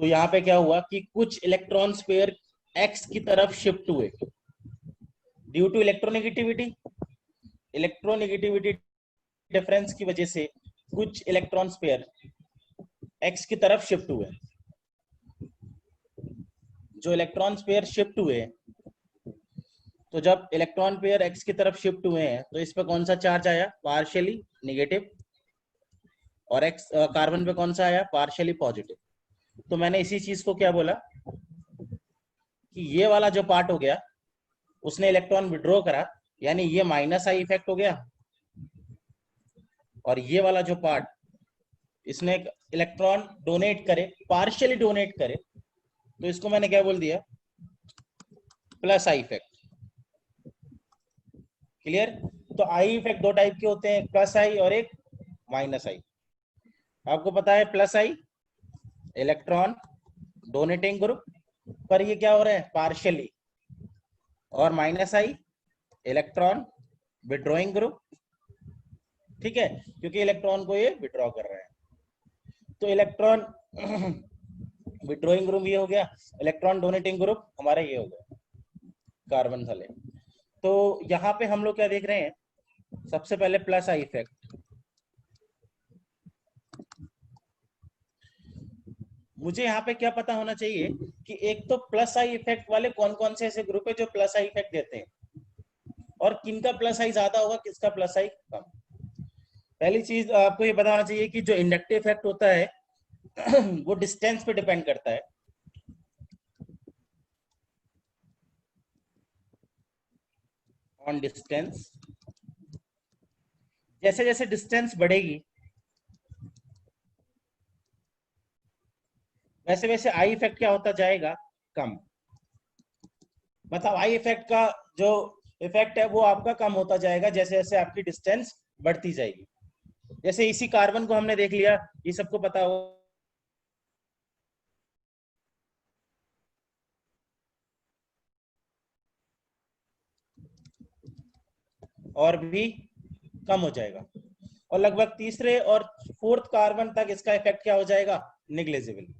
तो यहाँ पे क्या हुआ कि कुछ इलेक्ट्रॉन पेयर एक्स की तरफ शिफ्ट हुए ड्यू टू इलेक्ट्रोनेगेटिविटी डिफरेंस की वजह से कुछ इलेक्ट्रॉन पेयर एक्स की तरफ शिफ्ट हुए। जो इलेक्ट्रॉन पेयर शिफ्ट हुए, तो जब इलेक्ट्रॉन पेयर एक्स की तरफ शिफ्ट हुए हैं तो इस पे कौन सा चार्ज आया? Partially negative. और एक्स कार्बन पे कौन सा आया? Partially positive. तो मैंने इसी चीज को क्या बोला कि ये वाला जो पार्ट हो गया उसने इलेक्ट्रॉन विड्रॉ करा, यानी ये माइनस आई इफेक्ट हो गया। और ये वाला जो पार्ट इसने इलेक्ट्रॉन डोनेट करे, पार्शियली डोनेट करे, तो इसको मैंने क्या बोल दिया? Plus I effect. क्लियर? तो आई इफेक्ट दो टाइप के होते हैं, प्लस आई और एक माइनस आई। आपको पता है प्लस आई इलेक्ट्रॉन डोनेटिंग ग्रुप, पर ये क्या हो रहा है? पार्शियली। और माइनस आई इलेक्ट्रॉन विड्रॉइंग ग्रुप। ठीक है, क्योंकि इलेक्ट्रॉन को ये विड्रॉ कर रहे हैं। तो इलेक्ट्रॉन विड्रॉइंग ग्रुप ये हो गया, इलेक्ट्रॉन डोनेटिंग ग्रुप हमारा ये हो गया कार्बन वाले। तो यहाँ पे हम लोग क्या देख रहे हैं? सबसे पहले प्लस आई इफेक्ट। मुझे यहाँ पे क्या पता होना चाहिए कि एक तो प्लस आई इफेक्ट वाले कौन कौन से ऐसे ग्रुप है जो प्लस आई इफेक्ट देते हैं, और किनका प्लस आई ज्यादा होगा, किसका प्लस आई कम। पहली चीज आपको ये पता होना चाहिए कि जो इंडक्टिव इफेक्ट होता है वो डिस्टेंस पे डिपेंड करता है। ऑन डिस्टेंस, जैसे जैसे डिस्टेंस बढ़ेगी वैसे वैसे आई इफेक्ट क्या होता जाएगा? कम। मतलब आई इफेक्ट का जो इफेक्ट है वो आपका कम होता जाएगा जैसे जैसे आपकी डिस्टेंस बढ़ती जाएगी। जैसे इसी कार्बन को हमने देख लिया, ये सबको पता हो, और भी कम हो जाएगा। और लगभग तीसरे और फोर्थ कार्बन तक इसका इफेक्ट क्या हो जाएगा? निग्लिजिबल।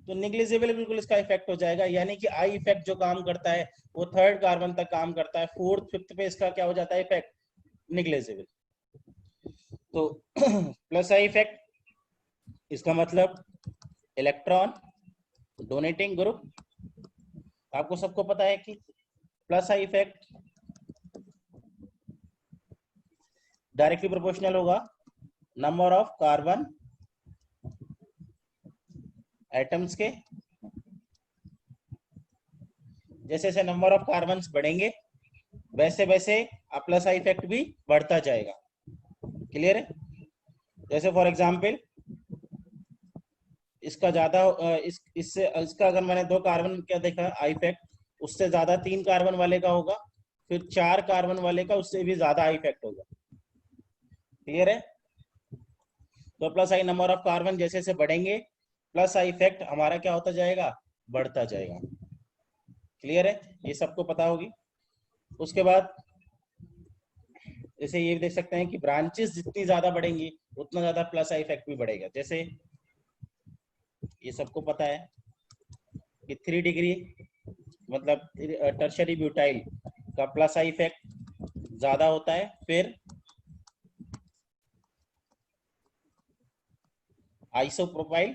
तो निग्लिजिबल बिल्कुल इसका इफेक्ट हो जाएगा, यानी कि आई इफेक्ट जो काम करता है वो थर्ड कार्बन तक काम करता है, फोर्थ फिफ्थ पे इसका क्या हो जाता है? Effect negligible. तो प्लस आई इफेक्ट, इसका मतलब इलेक्ट्रॉन डोनेटिंग ग्रुप। आपको सबको पता है कि plus I effect directly proportional होगा नंबर ऑफ कार्बन एटम्स के। जैसे जैसे नंबर ऑफ कार्बन बढ़ेंगे वैसे वैसे प्लस आई इफेक्ट भी बढ़ता जाएगा। क्लियर है? जैसे फॉर एग्जांपल इसका ज्यादा इससे इसका अगर मैंने दो कार्बन क्या देखा आई इफेक्ट, उससे ज्यादा तीन कार्बन वाले का होगा, फिर चार कार्बन वाले का उससे भी ज्यादा आई इफेक्ट होगा। क्लियर है? तो plus I number of carbon जैसे जैसे बढ़ेंगे प्लस आई इफेक्ट हमारा क्या होता जाएगा? बढ़ता जाएगा। क्लियर है? ये सबको पता होगी। उसके बाद जैसे ये देख सकते हैं कि ब्रांचेस जितनी ज्यादा बढ़ेंगी उतना ज्यादा प्लस आई इफेक्ट भी बढ़ेगा। जैसे ये सबको पता है कि 3 डिग्री मतलब टर्शरी ब्यूटाइल का प्लस आई इफेक्ट ज्यादा होता है, फिर आइसोप्रोपाइल,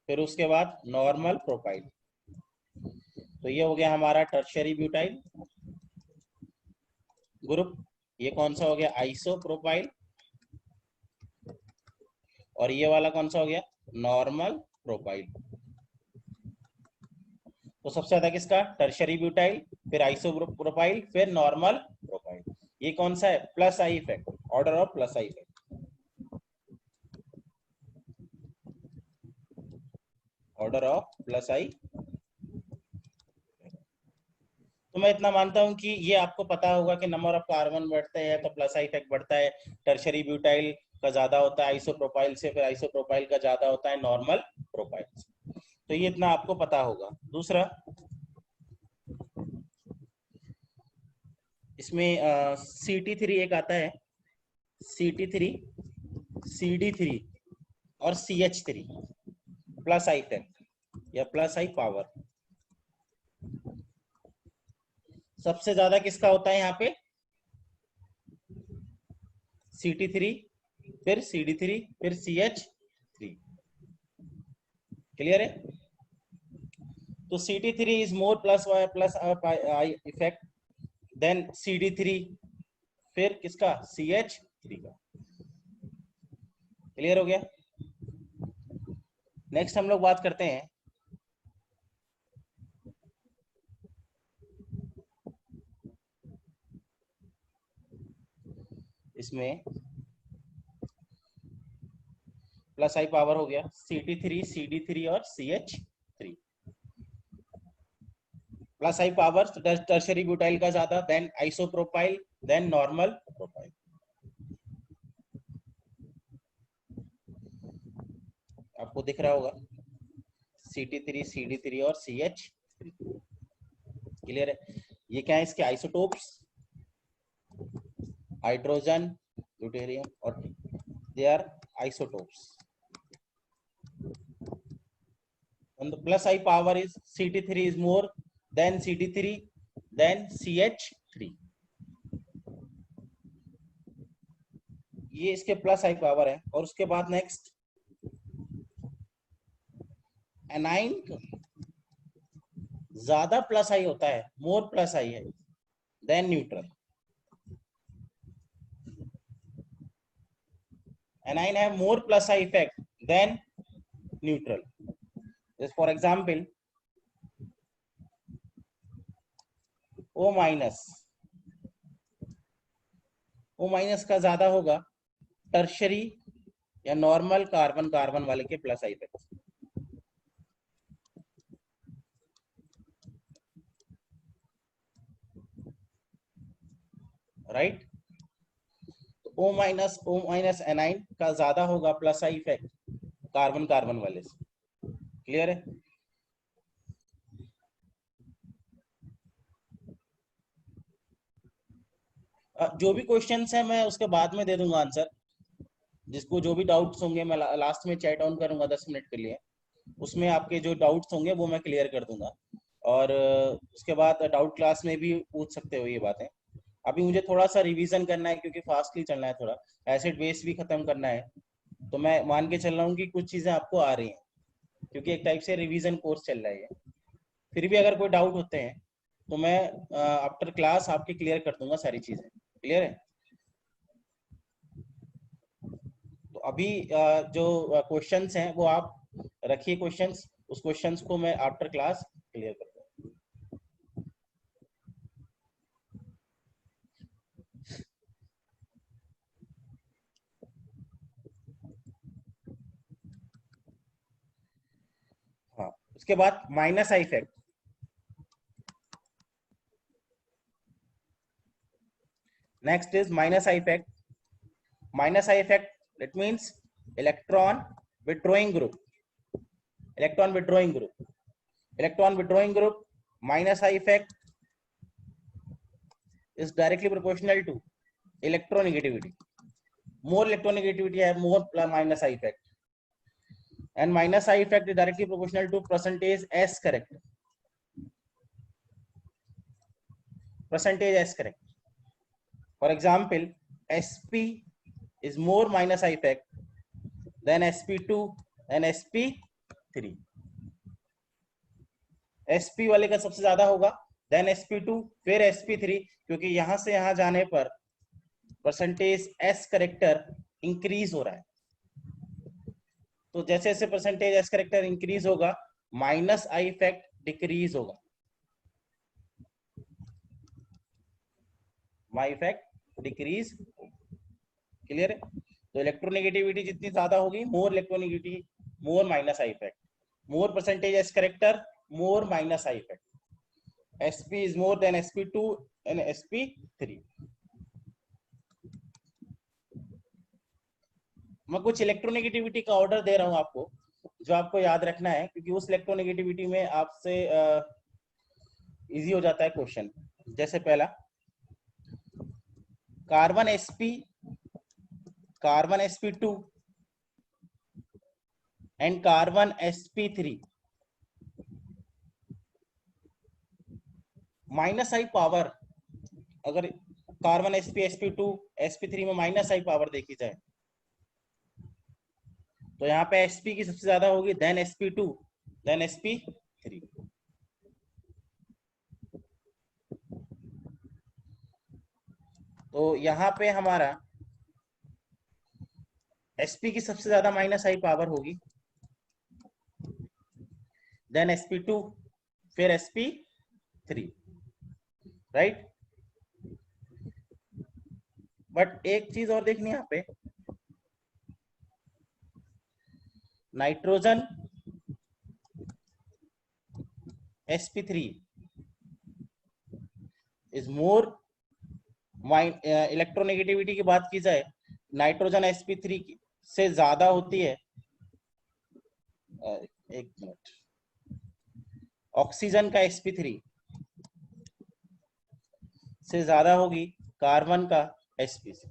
फिर उसके बाद नॉर्मल प्रोपाइल। तो ये हो गया हमारा टर्शरी ब्यूटाइल ग्रुप। ये कौन सा हो गया? आइसोप्रोपाइल। और ये वाला कौन सा हो गया? Normal propyl. तो सबसे ज्यादा किसका? टर्शरी ब्यूटाइल, फिर आइसोप्रोपाइल, फिर नॉर्मल प्रोपाइल। ये कौन सा है? Plus I effect, order of plus I effect, order of plus I. तो मैं इतना मानता हूं कि ये आपको पता होगा कि नंबर ऑफ कार्बन बढ़ते हैं तो प्लस आई इफेक्ट बढ़ता है, टर्शरी ब्यूटाइल का ज्यादा होता है आइसोप्रोपाइल से, फिर आइसोप्रोपाइल का ज्यादा होता है नॉर्मल प्रोपाइल से। तो ये इतना आपको पता होगा। दूसरा, इसमें CT3 एक आता है, CT3, CD3 और CH3 प्लस आई इफेक्ट या प्लस आई पावर। सबसे ज्यादा किसका होता है यहाँ पे? CT3, फिर CD3, फिर CH3। क्लियर है? तो CT3 is more plus I effect than CD3, फिर किसका? CH3 का। क्लियर हो गया? नेक्स्ट हम लोग बात करते हैं इसमें प्लस आई पावर हो गया CT3, CD3 और CH3। Plus I power tertiary butyl का ज्यादा, than isopropyl, than normal propyl. आपको दिख रहा होगा CT3, CD3 और CH3। क्लियर है? ये क्या है? इसके आइसोटोप्स, हाइड्रोजन, ड्यूटेरियम और they are isotopes. And the plus I power is CT3 is more than CD3 than CH3। ये इसके प्लस आई पावर है। और उसके बाद नेक्स्ट एनाइन ज्यादा प्लस आई होता है, मोर प्लस आई है देन न्यूट्रल। एनाइन है more plus I effect than neutral. Just for example, O minus का ज्यादा होगा टर्शरी या नॉर्मल कार्बन कार्बन वाले के प्लस आई इफेक्ट। राइट? तो O माइनस एनाइन का ज्यादा होगा plus I effect carbon carbon वाले से। क्लियर है? जो भी क्वेश्चंस है मैं उसके बाद में दे दूंगा आंसर। जिसको जो भी डाउट्स होंगे मैं लास्ट में चैट ऑन करूंगा 10 मिनट के लिए, उसमें आपके जो डाउट्स होंगे वो मैं क्लियर कर दूंगा। और उसके बाद डाउट क्लास में भी पूछ सकते हो ये बातें। अभी मुझे थोड़ा सा रिवीजन करना है क्योंकि फास्टली चलना है, थोड़ा एसिड बेस भी खत्म करना है। तो मैं मान के चल रहा हूँ कि कुछ चीजें आपको आ रही हैं क्योंकि एक टाइप से रिवीजन कोर्स चल रहा है। फिर भी अगर कोई डाउट होते हैं तो मैं आफ्टर क्लास आपके क्लियर कर दूंगा सारी चीजें। क्लियर है? तो अभी जो क्वेश्चंस हैं वो आप रखिए क्वेश्चंस, उस क्वेश्चंस को मैं आफ्टर क्लास क्लियर कर दूंगा। हाँ, उसके बाद minus I effect. Next is minus I effect. Minus I effect that means electron withdrawing group, electron withdrawing group, electron withdrawing group minus I effect is directly proportional to electronegativity. More electronegativity have more minus I effect, and minus I effect is directly proportional to percentage S correct. Percentage S correct. For example, Sp is more minus I effect than Sp2 and Sp3. Sp वाले का सबसे ज्यादा होगा, then Sp2, फिर Sp3, क्योंकि यहां से यहां जाने पर परसेंटेज S करेक्टर इंक्रीज हो रहा है। तो जैसे जैसे परसेंटेज S करेक्टर इंक्रीज होगा माइनस आई इफेक्ट डिक्रीज होगा, माई इफेक्ट डिक्रीज। क्लियर है? तो इलेक्ट्रोनेगेटिविटी जितनी ज्यादा होगी more electronegativity, more minus I effect, more percentage S character, more minus I effect. Sp is more than Sp2 and Sp3। मैं कुछ electronegativity का ऑर्डर दे रहा हूं आपको जो आपको याद रखना है, क्योंकि उस इलेक्ट्रोनेगेटिविटी में आपसे इजी हो जाता है क्वेश्चन। जैसे पहला carbon Sp, carbon Sp2 and carbon sp3 minus I power, अगर कार्बन sp2 sp3 में माइनस आई पावर देखी जाए तो यहाँ पे sp की सबसे ज्यादा होगी, देन sp2, देन sp3। तो यहाँ पे हमारा sp की सबसे ज्यादा माइनस आई पावर होगी, देन sp2, फिर sp3, राइट। बट एक चीज और देखनी है यहाँ पे, nitrogen sp3 is more, electronegativity की बात की जाए नाइट्रोजन sp3 से ज्यादा होती है, एक मिनट, ऑक्सीजन का sp3 से ज्यादा होगी कार्बन का sp से,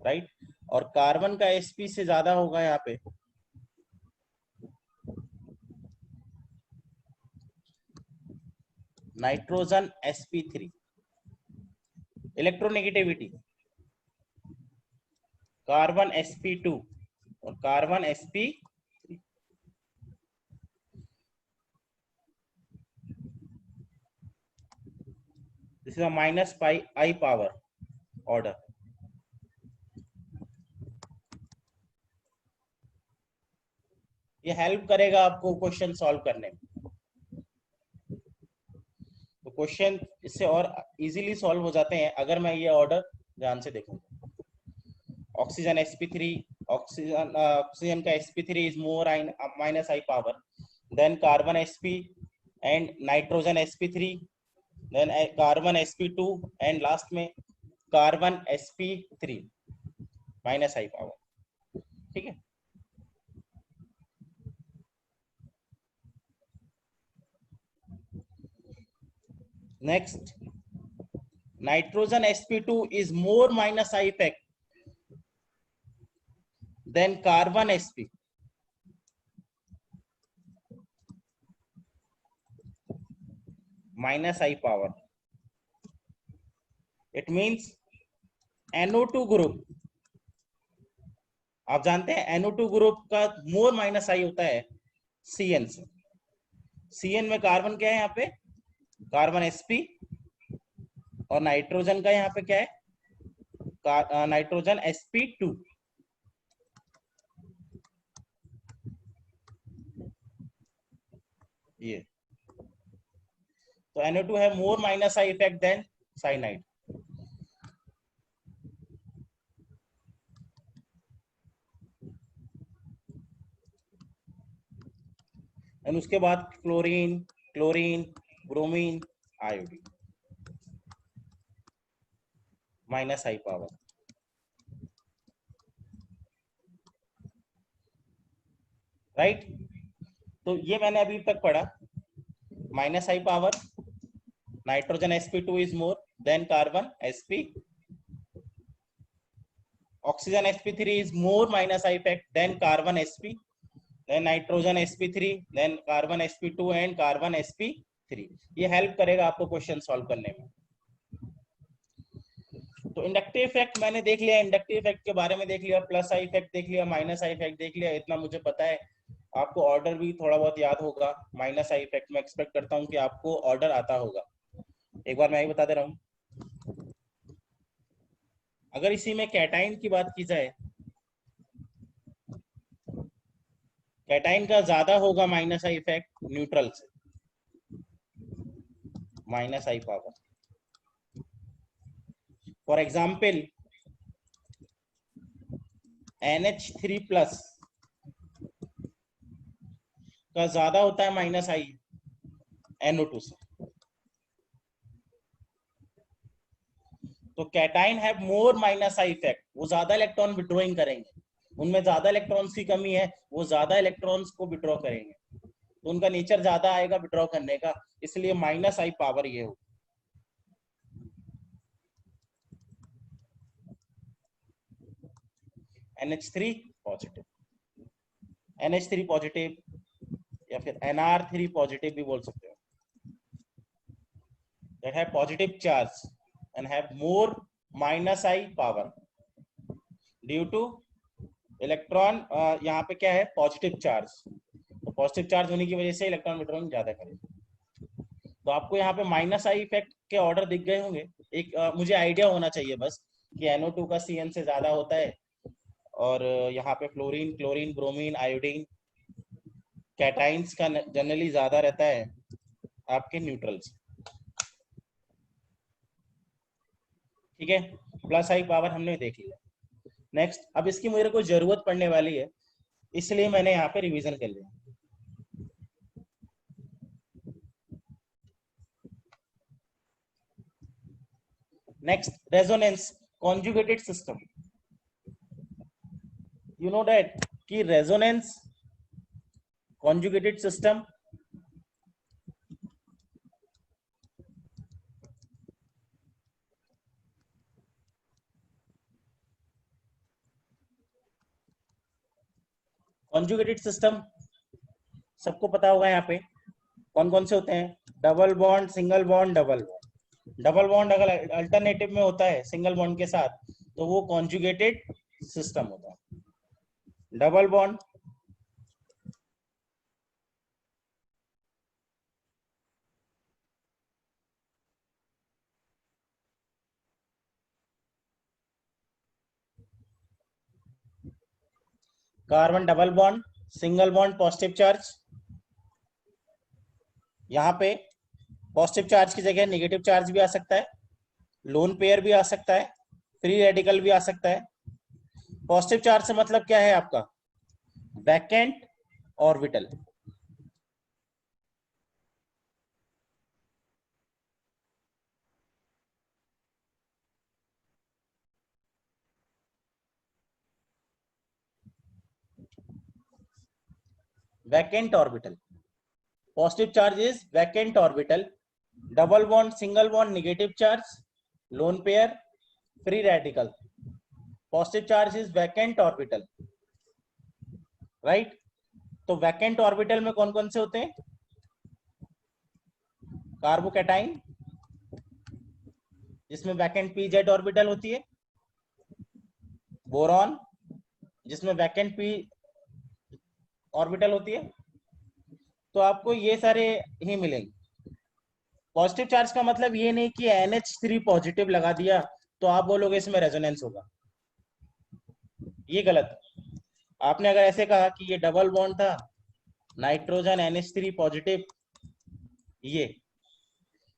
राइट। और कार्बन का sp से ज्यादा होगा यहाँ पे nitrogen sp3। Electronegativity carbon sp2 और carbon sp3। This is minus pi I power order. ये हेल्प करेगा आपको क्वेश्चन सॉल्व करने में, तो क्वेश्चन इससे और इजीली सॉल्व हो जाते हैं अगर मैं ये ऑर्डर ध्यान से देखूंगा। ऑक्सीजन sp3, ऑक्सीजन का sp3 is more minus I power than carbon sp and nitrogen sp3, than carbon sp2 and last में carbon sp3 minus I power, ठीक है। Next, nitrogen sp2 is more minus I effect than carbon sp, minus I power। It means NO2 group, आप जानते हैं NO2 group का मोर minus आई होता है CN से। CN में कार्बन क्या है यहाँ पे, कार्बन sp, और नाइट्रोजन का यहाँ पे क्या है, नाइट्रोजन sp2। ये तो NO2 है more minus I effect than cyanide. And उसके बाद chlorine, chlorine, bromine, iodine, minus I power, right. तो ये मैंने अभी तक पढ़ा, minus I power, nitrogen sp2 is more than carbon sp, oxygen sp3 is more minus I effect than carbon sp, than nitrogen sp3, than carbon sp2 and carbon sp3। ये help करेगा आपको question solve करने में। तो inductive effect मैंने देख लिया, inductive effect के बारे में देख लिया, प्लस आई इफेक्ट देख लिया, माइनस आई इफेक्ट देख लिया, इतना मुझे पता है। आपको ऑर्डर भी थोड़ा बहुत याद होगा। माइनस आई इफेक्ट में एक्सपेक्ट करता हूँ कि आपको ऑर्डर आता होगा। एक बार मैं ही बता दे रहा हूँ। अगर इसी में कैटाइन की बात की जाए, कैटाइन का ज्यादा होगा माइनस आई इफेक्ट न्यूट्रल से, minus I power. For example NH3+ का ज्यादा होता है माइनस आई NO2 से। तो cation have more minus I effect, वो ज्यादा इलेक्ट्रॉन विड्रॉइंग करेंगे, उनमें ज्यादा इलेक्ट्रॉन्स की कमी है, वो ज्यादा इलेक्ट्रॉन्स को विड्रॉ करेंगे, तो उनका नेचर ज्यादा आएगा विड्रॉ करने का, इसलिए माइनस आई पावर ये हो। NH3 पॉजिटिव, NH3 पॉजिटिव या फिर NR3 पॉजिटिव भी बोल सकते हो, that have positive charge and have more minus I power due to electron यहाँ पे क्या है, पॉजिटिव चार्ज, तो पॉजिटिव चार्ज होने की वजह से इलेक्ट्रॉन विड्रॉइंग ज्यादा करेगा। तो आपको यहाँ पे माइनस आई इफेक्ट के ऑर्डर दिख गए होंगे। एक मुझे आइडिया होना चाहिए बस कि NO2 का CN से ज्यादा होता है, और यहाँ पे fluorine, chlorine, bromine, iodine, cations का जनरली ज्यादा रहता है आपके न्यूट्रल्स। ठीक है, प्लस आई पावर हमने देख लिया। नेक्स्ट, अब इसकी मेरे को जरूरत पड़ने वाली है, इसलिए मैंने यहाँ पे रिवीजन कर लिया। Next, resonance conjugated system. You know that कि resonance conjugated system conjugated system सबको पता होगा। यहाँ पे कौन कौन से होते हैं, double bond, single bond, double bond. Double bond अगर अल्टरनेटिव में होता है सिंगल बॉन्ड के साथ तो वो कॉन्जुगेटेड सिस्टम होता है। Double bond, carbon double bond, single bond positive charge. यहाँ पे पॉजिटिव चार्ज की जगह नेगेटिव चार्ज भी आ सकता है, लोन पेयर भी आ सकता है, फ्री रेडिकल भी आ सकता है। पॉजिटिव चार्ज से मतलब क्या है आपका, vacant orbital. Vacant orbital, positive charge is vacant orbital, double bond, single bond, negative charge, lone pair, free radical. Positive charge is vacant orbital, right. तो वैकेंट ऑर्बिटल में कौन कौन से होते हैं, कार्बोकैटाइन जिसमें वैकेंट पी जेड ऑर्बिटल होती है, बोरॉन जिसमें वैकेंट पी ऑर्बिटल होती है। तो आपको ये सारे ही मिलेंगे। पॉजिटिव चार्ज का मतलब ये नहीं कि NH3 पॉजिटिव लगा दिया तो आप बोलोगे इसमें रेजोनेंस होगा, ये गलत। आपने अगर ऐसे कहा कि ये डबल बॉन्ड था, नाइट्रोजन NH3 पॉजिटिव, ये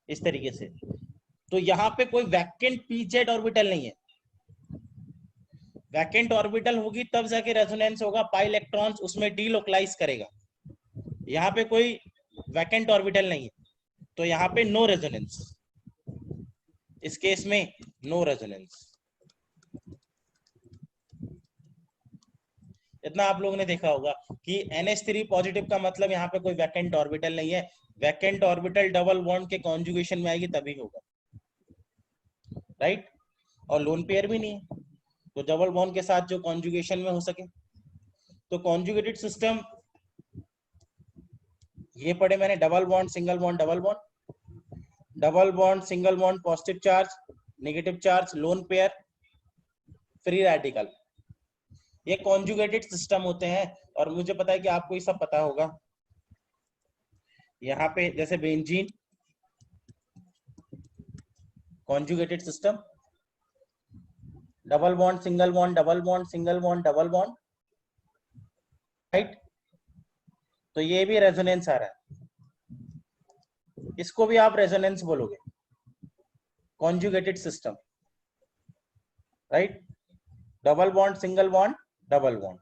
इस तरीके से, तो यहाँ पे कोई वैकेंट पीजेड ऑर्बिटल नहीं है। वैकेंट ऑर्बिटल होगी तब जाके रेजोनेंस होगा, पाई इलेक्ट्रॉन्स उसमें डीलोकलाइज करेगा। यहाँ पे कोई वैकेंट ऑर्बिटल नहीं है, तो यहाँ पे नो रेजोनेंस, इस केस में नो रेजोनेंस। इतना आप लोगों ने देखा होगा कि NH3 पॉजिटिव का मतलब यहाँ पे कोई वैकेंट ऑर्बिटल नहीं है। वैकेंट ऑर्बिटल डबल बॉन्ड के कॉन्जुगेशन में आएगी तभी होगा, राइट। और लोन पेयर भी नहीं है, तो डबल बॉन्ड के साथ जो कॉन्जुगेशन में हो सके। तो कॉन्जुगेटेड सिस्टम ये पढ़े मैंने, double bond, single bond, double bond, double bond, single bond, positive charge, negative charge, lone pair, free radical, ये कॉन्जुगेटेड सिस्टम होते हैं। और मुझे पता है कि आपको ये सब पता होगा। यहाँ पे जैसे benzene, conjugated system, double bond, single bond, double bond, single bond, double bond, right. तो ये भी रेजोनेंस आ रहा है, इसको भी आप रेजोनेंस बोलोगे, conjugated system, right. Double bond, single bond, double bond,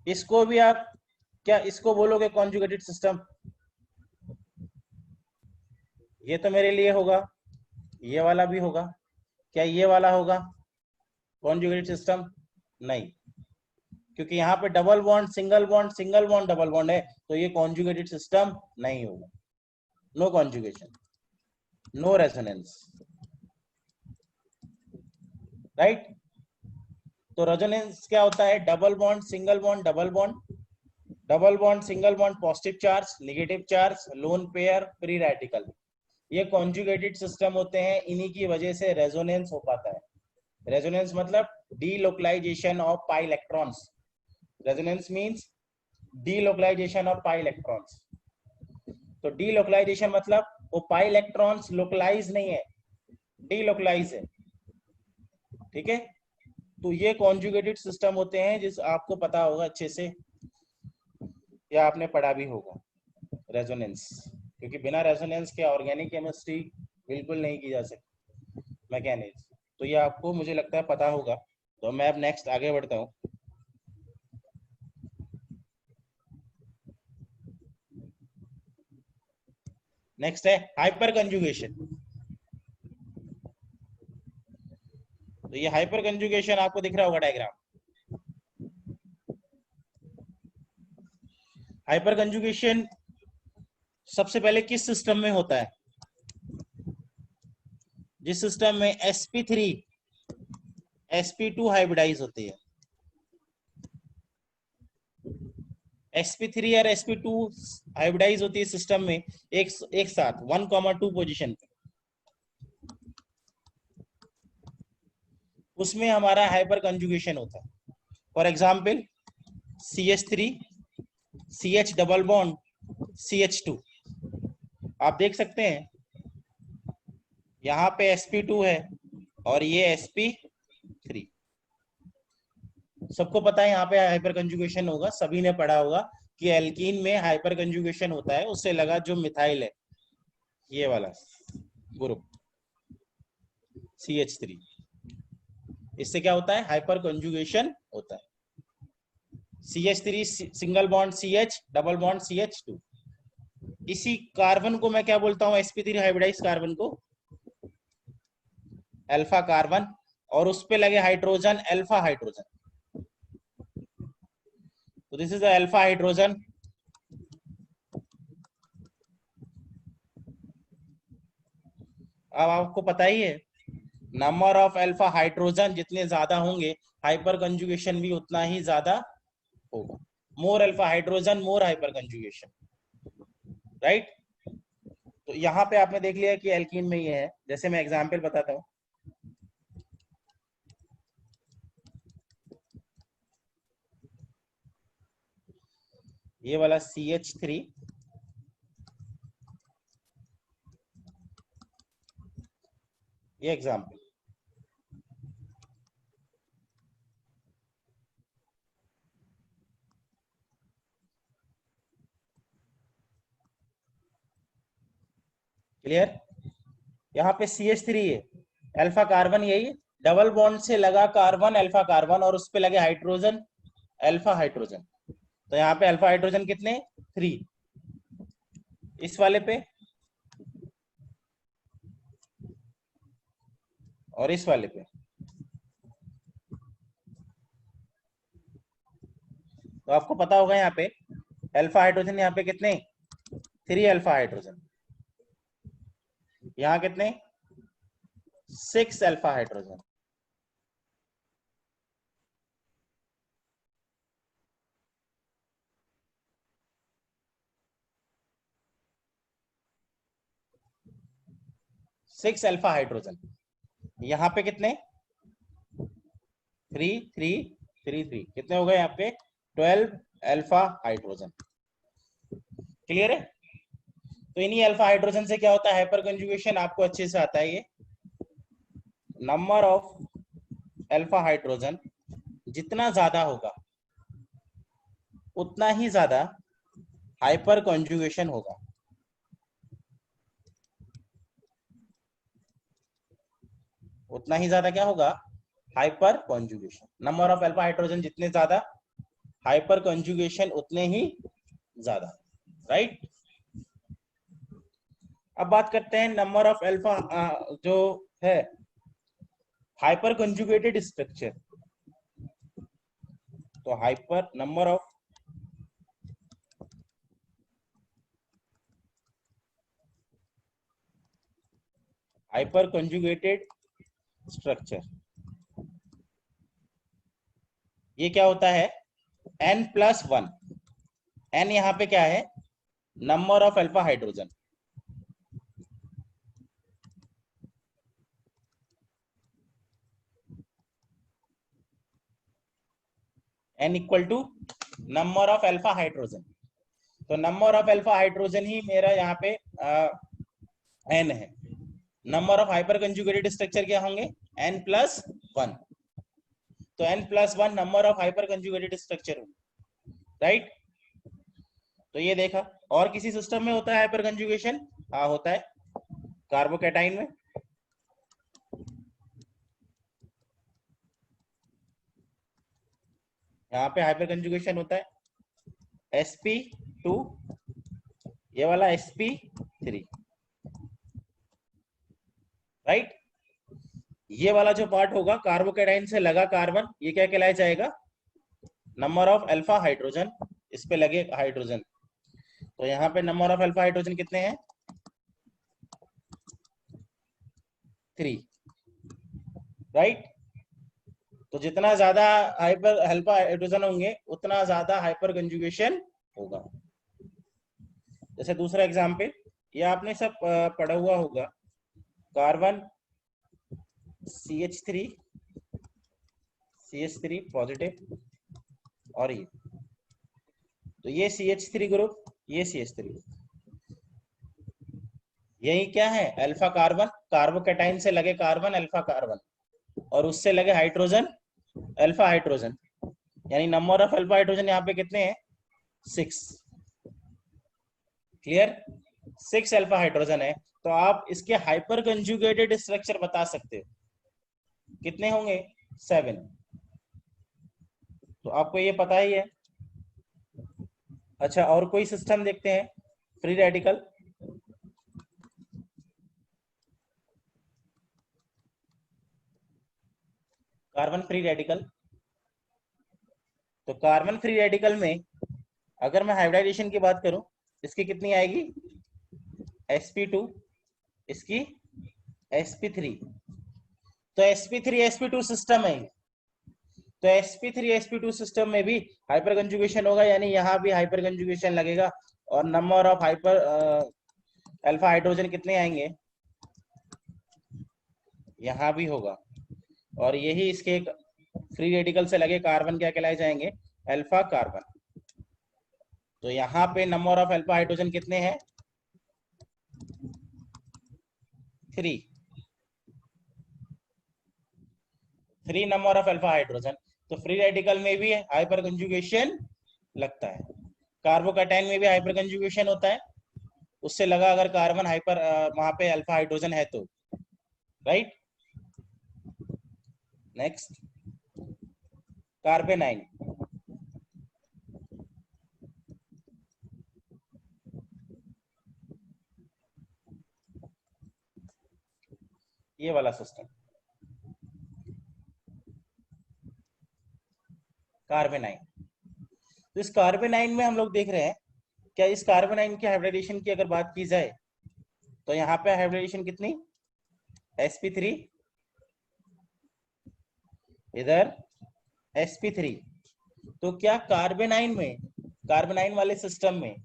इसको भी आप क्या इसको बोलोगे कॉन्जुगेटेड सिस्टम। ये तो मेरे लिए होगा, ये वाला भी होगा, क्या ये वाला होगा कॉन्जुगेटेड सिस्टम, नहीं, क्योंकि यहाँ पे double bond, single bond, single bond, double bond है, तो ये कॉन्जुगेटेड सिस्टम नहीं होगा, no conjugation, no resonance, right. तो रेजोनेंस क्या होता है? Double bond, single bond, double bond, double bond, single bond, positive charge, negative charge, lone pair, free radical, ये कॉन्जुगेटेड सिस्टम होते हैं। इन्हीं की वजह से रेजोनेंस हो पाता है। रेजोनेंस मतलब delocalisation of pi electrons. Resonance means delocalisation of pi electrons. तो डीलोकलाइजेशन मतलब वो पाई इलेक्ट्रॉन्स लोकलाइज नहीं है, डीलोकलाइज है। ठीक है, तो ये कॉन्जुगेटेड सिस्टम होते हैं, जिस आपको पता होगा अच्छे से, या आपने पढ़ा भी होगा रेजोनेंस, क्योंकि बिना रेजोनेंस के ऑर्गेनिक केमिस्ट्री बिल्कुल नहीं की जा सकती, मैकेनिक्स। तो ये आपको मुझे लगता है पता होगा। तो मैं अब नेक्स्ट आगे बढ़ता हूँ। नेक्स्ट है हाइपर कंजुगेशन। तो ये हाइपर कंजुगेशन आपको दिख रहा होगा डायग्राम। हाइपर कंजुगेशन सबसे पहले किस सिस्टम में होता है? जिस सिस्टम में sp3 sp2 हाइब्रिडाइज होती है। sp3 और sp2 हाइब्रिडाइज होती है सिस्टम में एक साथ 1,2 पोजीशन पे। उसमें हमारा हाइपर कंजुगेशन होता है। For example CH3 CH double bond CH2, आप देख सकते हैं यहाँ पे sp2 है और ये sp3। सबको पता है यहाँ पे हाइपर कंजुगेशन होगा, सभी ने पढ़ा होगा कि एल्कीन में हाइपर कंजुगेशन होता है, उससे लगा जो मिथाइल है, ये वाला ग्रुप CH3, इससे क्या होता है? हाइपर कंजुगेशन होता है। CH3 single bond CH double bond CH2। इसी कार्बन को मैं क्या बोलता हूँ? sp3 हाइब्रिडाइज कार्बन को अल्फा कार्बन, और उस पे लगे हाइड्रोजन अल्फा हाइड्रोजन। तो दिस इज अल्फा हाइड्रोजन। अब आपको पता ही है नंबर ऑफ अल्फा हाइड्रोजन जितने ज्यादा होंगे हाइपर कंजुगेशन भी उतना ही ज्यादा होगा। मोर अल्फा हाइड्रोजन मोर हाइपर कंजुगेशन, राइट। तो यहाँ पे आपने देख लिया कि एल्कीन में ये है। जैसे मैं एग्जांपल बताता हूँ, ये वाला CH3, ये एग्जांपल, क्लियर। यहाँ पे CH3 है, अल्फा कार्बन, यही डबल बॉन्ड से लगा कार्बन अल्फा कार्बन, और उस पे लगे हाइड्रोजन अल्फा हाइड्रोजन। तो यहाँ पे अल्फा हाइड्रोजन कितने? 3। इस वाले पे और इस वाले पे, तो आपको पता होगा यहाँ पे अल्फा हाइड्रोजन, यहाँ पे कितने? 3 अल्फा हाइड्रोजन। यहाँ कितने? 6 alpha hydrogen. Six alpha hydrogen. यहाँ पे कितने? 3 3 3 3, कितने हो गए यहाँ पे? 12 अल्फा हाइड्रोजन। क्लियर है। तो इन्हीं अल्फा हाइड्रोजन से क्या होता है? हाइपर कंजुगेशन आपको अच्छे से आता है। ये नंबर ऑफ अल्फा हाइड्रोजन जितना ज्यादा होगा उतना ही ज्यादा हाइपर कंजुगेशन होगा। उतना ही ज्यादा क्या होगा? Hyper conjugation. Number of alpha hydrogen जितने ज्यादा, हाइपर कंजुगेशन उतने ही ज्यादा, राइट। अब बात करते हैं नंबर ऑफ अल्फा जो है हाइपर कंजुगेटेड स्ट्रक्चर। तो hyper number of hyper conjugated structure, ये क्या होता है n+1। n यहाँ पे क्या है, number of alpha hydrogen. n equal to number of alpha hydrogen. तो नंबर ऑफ अल्फा हाइड्रोजन ही मेरा यहाँ पे n है। Number of hyper conjugated structure क्या होंगे, n+1। तो n+1 number of hyper conjugated structure होंगे, राइट। तो ये देखा। और किसी सिस्टम में होता है हाइपर कंजुगेशन? हाँ होता है, कार्बोकैटाइन में। यहाँ पे हाइपर कंजुगेशन होता है sp2, ये वाला sp3, राइट। ये वाला जो पार्ट होगा कार्बोकैटाइन से लगा कार्बन, ये क्या कहलाया जाएगा, नंबर ऑफ अल्फा हाइड्रोजन, इस पे लगे हाइड्रोजन। तो यहाँ पे नंबर ऑफ अल्फा हाइड्रोजन कितने हैं, 3, राइट। तो जितना ज्यादा हाइपर अल्फा हाइड्रोजन होंगे उतना ज्यादा हाइपर कंजुगेशन होगा। जैसे दूसरा एग्जाम्पल, ये आपने सब पढ़ा हुआ होगा, कार्बन CH3 CH3 पॉजिटिव, और तो ये CH3 ग्रुप, ये CH3 ग्रुप, यही क्या है, अल्फा कार्बन, कार्बोकैटाइन से लगे कार्बन अल्फा कार्बन, और उससे लगे हाइड्रोजन अल्फा हाइड्रोजन। यानी नंबर ऑफ अल्फा हाइड्रोजन यहाँ पे कितने हैं, 6। क्लियर, 6 अल्फा हाइड्रोजन है। तो आप इसके हाइपर कंजुगेटेड स्ट्रक्चर बता सकते हो, कितने होंगे, 7। तो आपको ये पता ही है। अच्छा, और कोई सिस्टम देखते हैं, free radical. Carbon free radical. तो कार्बन फ्री रेडिकल में अगर मैं हाइब्रिडाइजेशन की बात करूं, इसकी कितनी आएगी, sp2, इसकी sp3। तो sp3 sp2 सिस्टम है। तो sp3 sp2 सिस्टम में भी हाइपर कंजुगेशन होगा, यानी यहाँ भी हाइपर कंजुगेशन लगेगा, और number of hyper alpha hydrogen कितने आएंगे, यहाँ भी होगा। और यही इसके फ्री रेडिकल से लगे कार्बन क्या कहलाए जाएंगे, अल्फा कार्बन। तो यहाँ पे नंबर ऑफ अल्फा हाइड्रोजन कितने हैं, 3 नंबर ऑफ अल्फा हाइड्रोजन। तो फ्री रेडिकल में भी हाइपर कंजुगेशन लगता है, कार्बोकैटाइन में भी हाइपर कंजुगेशन होता है, उससे लगा अगर कार्बन हाइपर वहां पे अल्फा हाइड्रोजन है तो, राइट। नेक्स्ट, कार्बेनाइन। ये वाला सिस्टम, कार्बेनाइन। तो इस कार्बेनाइन में हम लोग देख रहे हैं, क्या इस कार्बेनाइन की हाइब्रिडेशन की अगर बात की जाए, तो यहाँ पे हाइब्रिडेशन कितनी, sp3, इधर sp3। तो क्या कार्बेनाइन में, कार्बेनाइन वाले सिस्टम में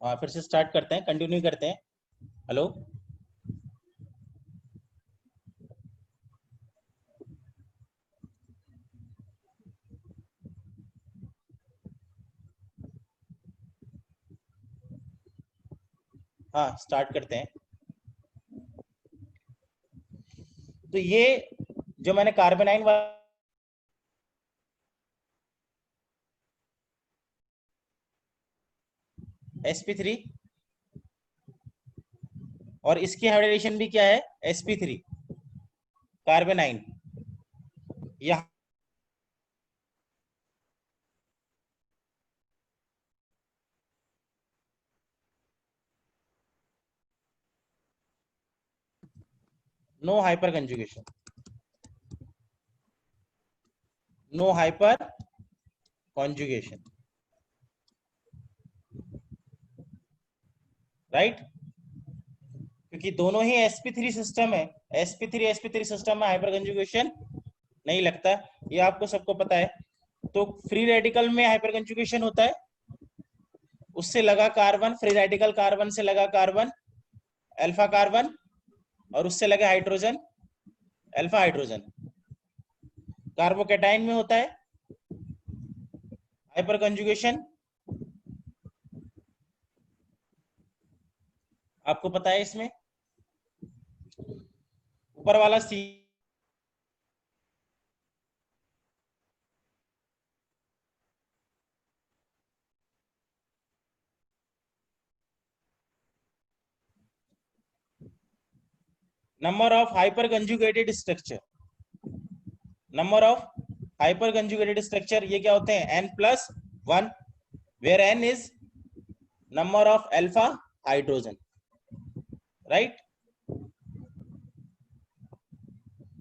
फिर से स्टार्ट करते हैं, कंटिन्यू करते हैं। हेलो, हाँ स्टार्ट करते हैं। तो ये जो मैंने कार्बेनाइन वाला sp3 और इसकी हाइब्रिडेशन भी क्या है sp3 कार्बोनाइन। यहाँ no hyper conjugation, no hyper conjugation, right, क्योंकि दोनों ही sp3 सिस्टम है। sp3 सिस्टम में हाइपर कंजुगेशन नहीं लगता, ये आपको सबको पता है। तो फ्री रेडिकल में हाइपर कंजुगेशन होता है, उससे लगा कार्बन, फ्री रेडिकल कार्बन से लगा कार्बन अल्फा कार्बन, और उससे लगे हाइड्रोजन अल्फा हाइड्रोजन। कार्बोकैटाइन में होता है हाइपर कंजुगेशन, आपको पता है। इसमें ऊपर वाला C number of hyper conjugated structure, number of hyper conjugated structure ये क्या होते हैं n+1, where n is number of alpha hydrogen, right.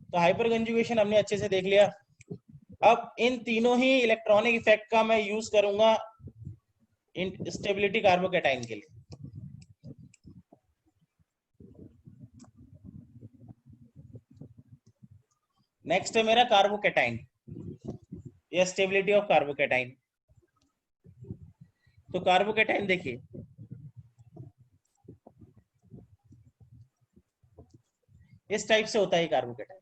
तो हाइपर कंजुगेशन हमने अच्छे से देख लिया। अब इन तीनों ही इलेक्ट्रॉनिक इफेक्ट का मैं यूज करूंगा इन स्टेबिलिटी कार्बोकैटाइन के लिए। नेक्स्ट है मेरा कार्बोकैटाइन या स्टेबिलिटी ऑफ कार्बोकैटाइन। तो कार्बोकैटाइन देखिए, इस टाइप से होता है कार्बोकैटाइन।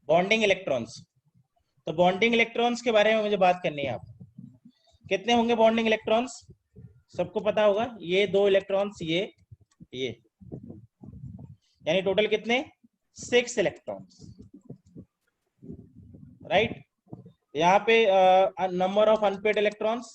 बॉन्डिंग इलेक्ट्रॉन्स, तो बॉन्डिंग इलेक्ट्रॉन्स के बारे में मुझे बात करनी है। आप कितने होंगे बॉन्डिंग इलेक्ट्रॉन्स, सबको पता होगा, ये 2 इलेक्ट्रॉन्स, ये यानी टोटल कितने 6 इलेक्ट्रॉन्स, राइट। यहाँ पे number of unpaired electrons,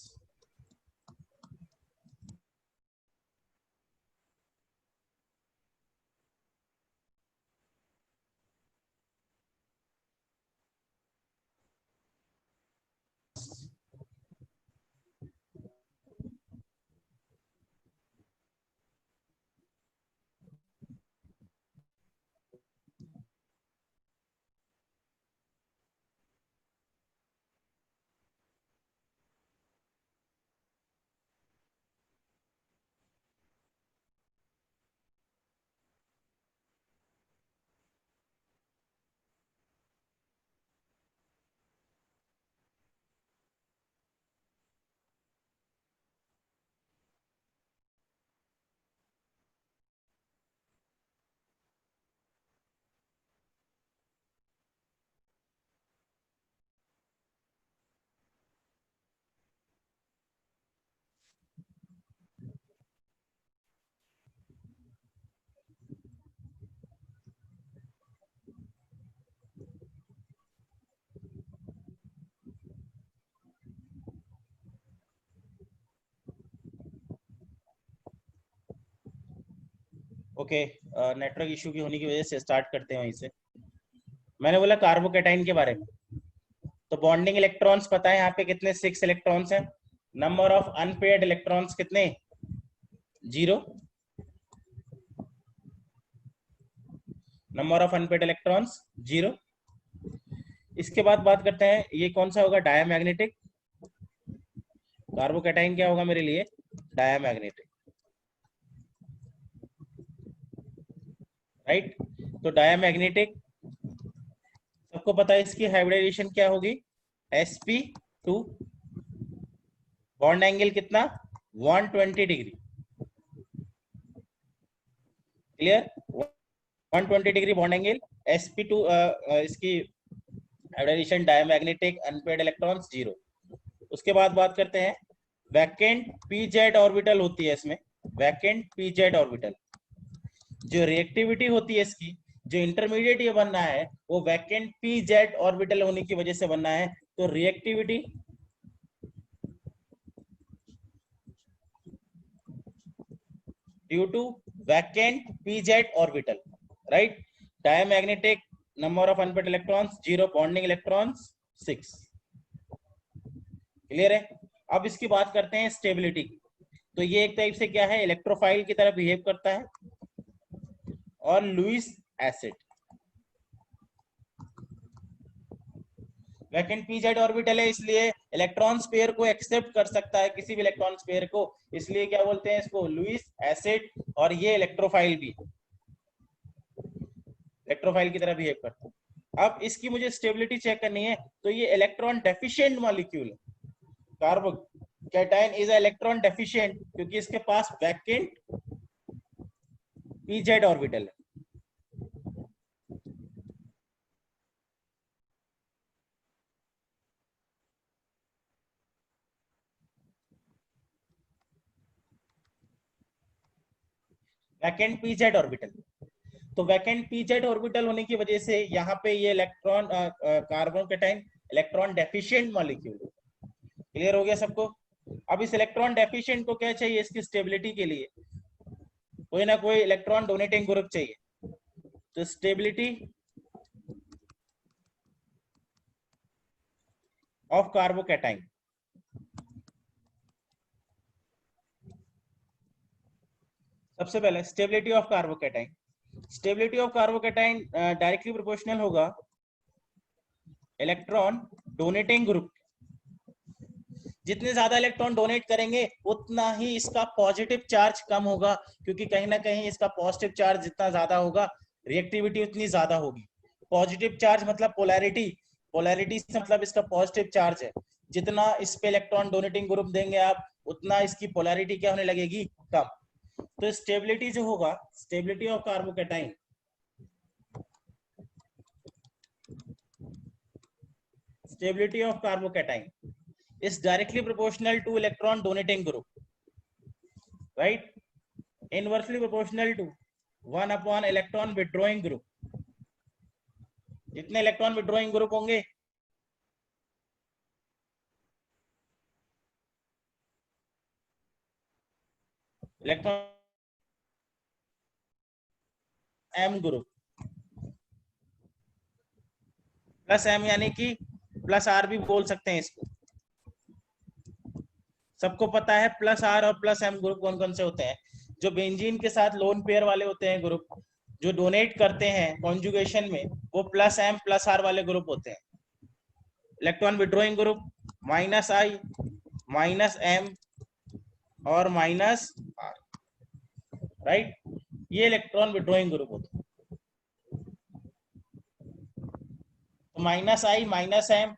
okay. Network issue की होने की वजह से स्टार्ट करते हैं वहीं से। मैंने बोला कार्बोकैटाइन के बारे में, तो बॉन्डिंग इलेक्ट्रॉन्स पता है यहाँ पे कितने 6 इलेक्ट्रॉन्स हैं। नंबर ऑफ अनपेयर्ड इलेक्ट्रॉन्स कितने 0, नंबर ऑफ अनपेयर्ड इलेक्ट्रॉन्स 0। इसके बाद बात करते हैं ये कौन सा होगा डायामैग्नेटिक। कार्बोकैटाइन क्या होगा मेरे लिए डायामैग्नेटिक, राइट। तो डायामैग्नेटिक सबको पता है, इसकी हाइब्रिडाइजेशन क्या होगी sp2, बॉन्ड एंगल कितना 120 degree, clear 120 degree bond angle sp2। इसकी हाइब्रिडाइजेशन डायमैग्नेटिक, अनपेयर्ड इलेक्ट्रॉन्स 0। उसके बाद बात करते हैं वैकेंट pz ऑर्बिटल होती है इसमें, वैकेंट पीजेड ऑर्बिटल। जो रिएक्टिविटी होती है इसकी, जो इंटरमीडिएट ये बनना है वो वैकेंट पीजेड ऑर्बिटल होने की वजह से बनना है। तो reactivity due to vacant pz orbital, right. Diamagnetic number of unpaired electrons 0, bonding electrons 6। Clear है। अब इसकी बात करते हैं स्टेबिलिटी की। तो ये एक टाइप से क्या है, इलेक्ट्रोफाइल की तरह बिहेव करता है। और Lewis acid vacant pz orbital है, इसलिए इलेक्ट्रॉन स्पेयर को एक्सेप्ट कर सकता है, किसी भी इलेक्ट्रॉन स्पेयर को, इसलिए क्या बोलते हैं इसको, लुईस एसिड। और ये इलेक्ट्रोफाइल भी, इलेक्ट्रोफाइल की तरह बिहेव करता है। अब इसकी मुझे स्टेबिलिटी चेक करनी है, तो ये इलेक्ट्रॉन डेफिशिएंट मॉलिक्यूल है। कार्बोकैटायन इज इलेक्ट्रॉन डेफिशिएंट क्योंकि इसके पास वैकेंट पीजेड ऑर्बिटल है। वैकेंट पीजेड ऑर्बिटल, तो वैकेंट पीजेड ऑर्बिटल होने की वजह से यहाँ पे ये electron carbocation electron deficient molecule. Clear हो गया सबको। अब इस इलेक्ट्रॉन डेफिशिएंट को क्या चाहिए, इसकी स्टेबिलिटी के लिए कोई ना कोई इलेक्ट्रॉन डोनेटिंग ग्रुप चाहिए। तो स्टेबिलिटी ऑफ कार्बोकैटायन, सबसे पहले stability of carbocation. Stability of carbocation directly proportional होगा इलेक्ट्रॉन डोनेटिंग ग्रुप। जितने ज्यादा इलेक्ट्रॉन डोनेट करेंगे उतना ही इसका पॉजिटिव चार्ज कम होगा, क्योंकि कहीं ना कहीं इसका पॉजिटिव चार्ज जितना ज्यादा होगा रिएक्टिविटी उतनी ज्यादा होगी। पॉजिटिव चार्ज मतलब पोलैरिटी, पोलैरिटी से मतलब इसका पॉजिटिव चार्ज है। जितना इस पे इलेक्ट्रॉन डोनेटिंग ग्रुप देंगे आप, उतना इसकी पोलैरिटी क्या होने लगेगी, कम। तो स्टेबिलिटी जो होगा, stability of carbocation, stability of carbocation is directly proportional to electron donating group, right? Inversely proportional to 1 upon electron withdrawing group. जितने इलेक्ट्रॉन विड्रॉइंग ग्रुप होंगे electron M group plus M, यानी कि प्लस आर भी बोल सकते हैं इसको। सबको पता है प्लस आर और प्लस एम ग्रुप कौन कौन से होते हैं। जो बेंजीन के साथ लोन पेयर वाले होते हैं ग्रुप, जो डोनेट करते हैं कॉन्जुगेशन में, वो प्लस एम प्लस आर वाले ग्रुप होते हैं। इलेक्ट्रॉन विड्रॉइंग ग्रुप माइनस आई, माइनस एम और माइनस आर, राइट। ये इलेक्ट्रॉन विड्रॉइंग ग्रुप होते हैं। तो माइनस आई, माइनस एम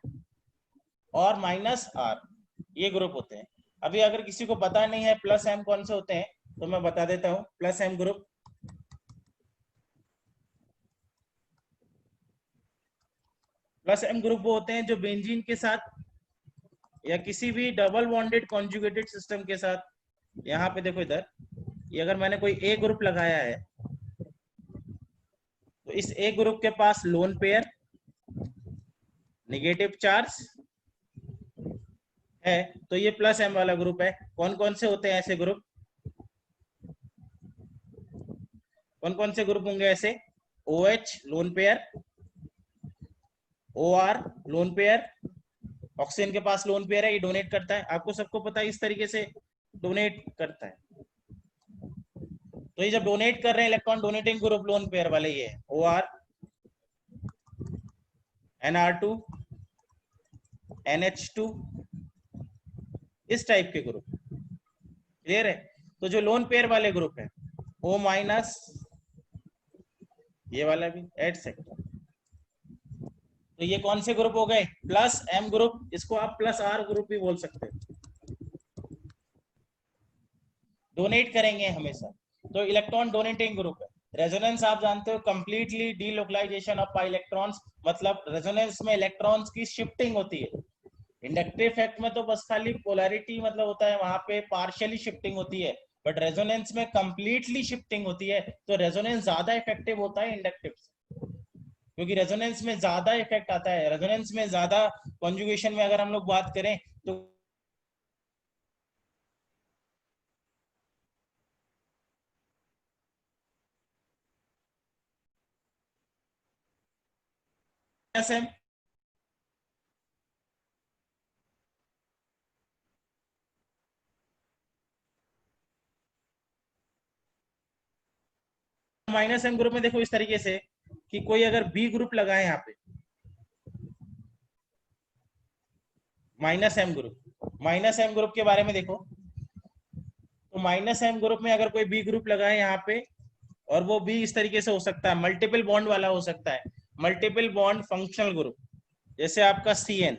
और माइनस आर, ये ग्रुप होते हैं। अभी अगर किसी को पता नहीं है प्लस एम कौन से होते हैं, तो मैं बता देता हूं। Plus M group, plus M group वो होते हैं जो बेंजीन के साथ या किसी भी डबल बॉन्डेड कॉन्जुगेटेड सिस्टम के साथ, यहाँ पे देखो इधर, ये अगर मैंने कोई ए ग्रुप लगाया है, तो इस ए ग्रुप के पास लोन पेयर नेगेटिव चार्ज है, तो ये प्लस एम वाला ग्रुप है। कौन कौन से होते हैं ऐसे ग्रुप, कौन कौन से ग्रुप होंगे ऐसे, OH lone pair, OR lone pair, oxygen के पास लोन पेयर है, ये डोनेट करता है, आपको सबको पता है इस तरीके से डोनेट करता है। तो ये जब डोनेट कर रहे हैं electron donating group lone pair वाले, ये OR, NR2, NH2, इस टाइप के ग्रुप। क्लियर है। तो जो लोन पेयर वाले ग्रुप है O माइनस, ये वाला भी एटसेट्रा, तो ये कौन से ग्रुप हो गए, प्लस एम ग्रुप। इसको आप प्लस आर ग्रुप भी बोल सकते हो। डोनेट करेंगे हमेशा, तो इलेक्ट्रॉन डोनेटिंग ग्रुप है। रेजोनेंस आप जानते हो, completely delocalisation of pi electrons, मतलब रेजोनेंस में इलेक्ट्रॉन्स की शिफ्टिंग होती है। इंडक्टिव इफेक्ट में तो बस खाली पोलैरिटी मतलब होता है, वहां पे पार्शियली शिफ्टिंग होती है, बट रेजोनेंस में कंप्लीटली शिफ्टिंग होती है, तो रेजोनेंस ज्यादा इफेक्टिव होता है इंडक्टिव से, क्योंकि रेजोनेंस में ज्यादा इफेक्ट आता है, रेजोनेंस में ज्यादा कॉन्जुगेशन में अगर हम लोग बात करें तो माइनस एम ग्रुप में देखो इस तरीके से कि कोई अगर बी ग्रुप लगाए यहाँ पे माइनस एम ग्रुप के बारे में देखो, तो माइनस एम ग्रुप में अगर कोई बी ग्रुप लगाए यहाँ पे, और वो बी इस तरीके से हो सकता है, मल्टीपल बॉन्ड वाला हो सकता है, मल्टीपल बॉन्ड फंक्शनल ग्रुप, जैसे आपका C N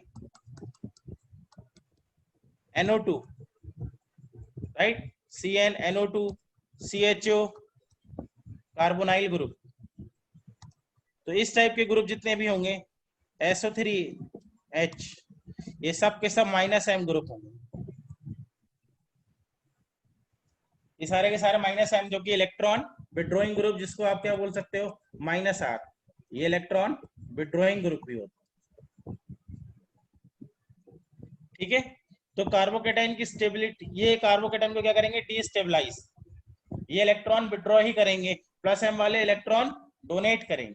NO2, right, C N NO2 CHO carbonyl group, तो इस टाइप के ग्रुप जितने भी होंगे SO3H, ये सब के सब माइनस एम ग्रुप होंगे, ये सारे के सारे माइनस एम, जो कि इलेक्ट्रॉन विड्रॉइंग ग्रुप, जिसको आप क्या बोल सकते हो -R, ये इलेक्ट्रॉन विड्रॉइंग ग्रुप भी होता है, ठीक है। तो कार्बोकेटाइन की स्टेबिलिटी, ये कार्बोकेटाइन को क्या करेंगे, डीस्टेबलाइज, ये इलेक्ट्रॉन विड्रॉ ही करेंगे, प्लस एम वाले इलेक्ट्रॉन डोनेट करेंगे,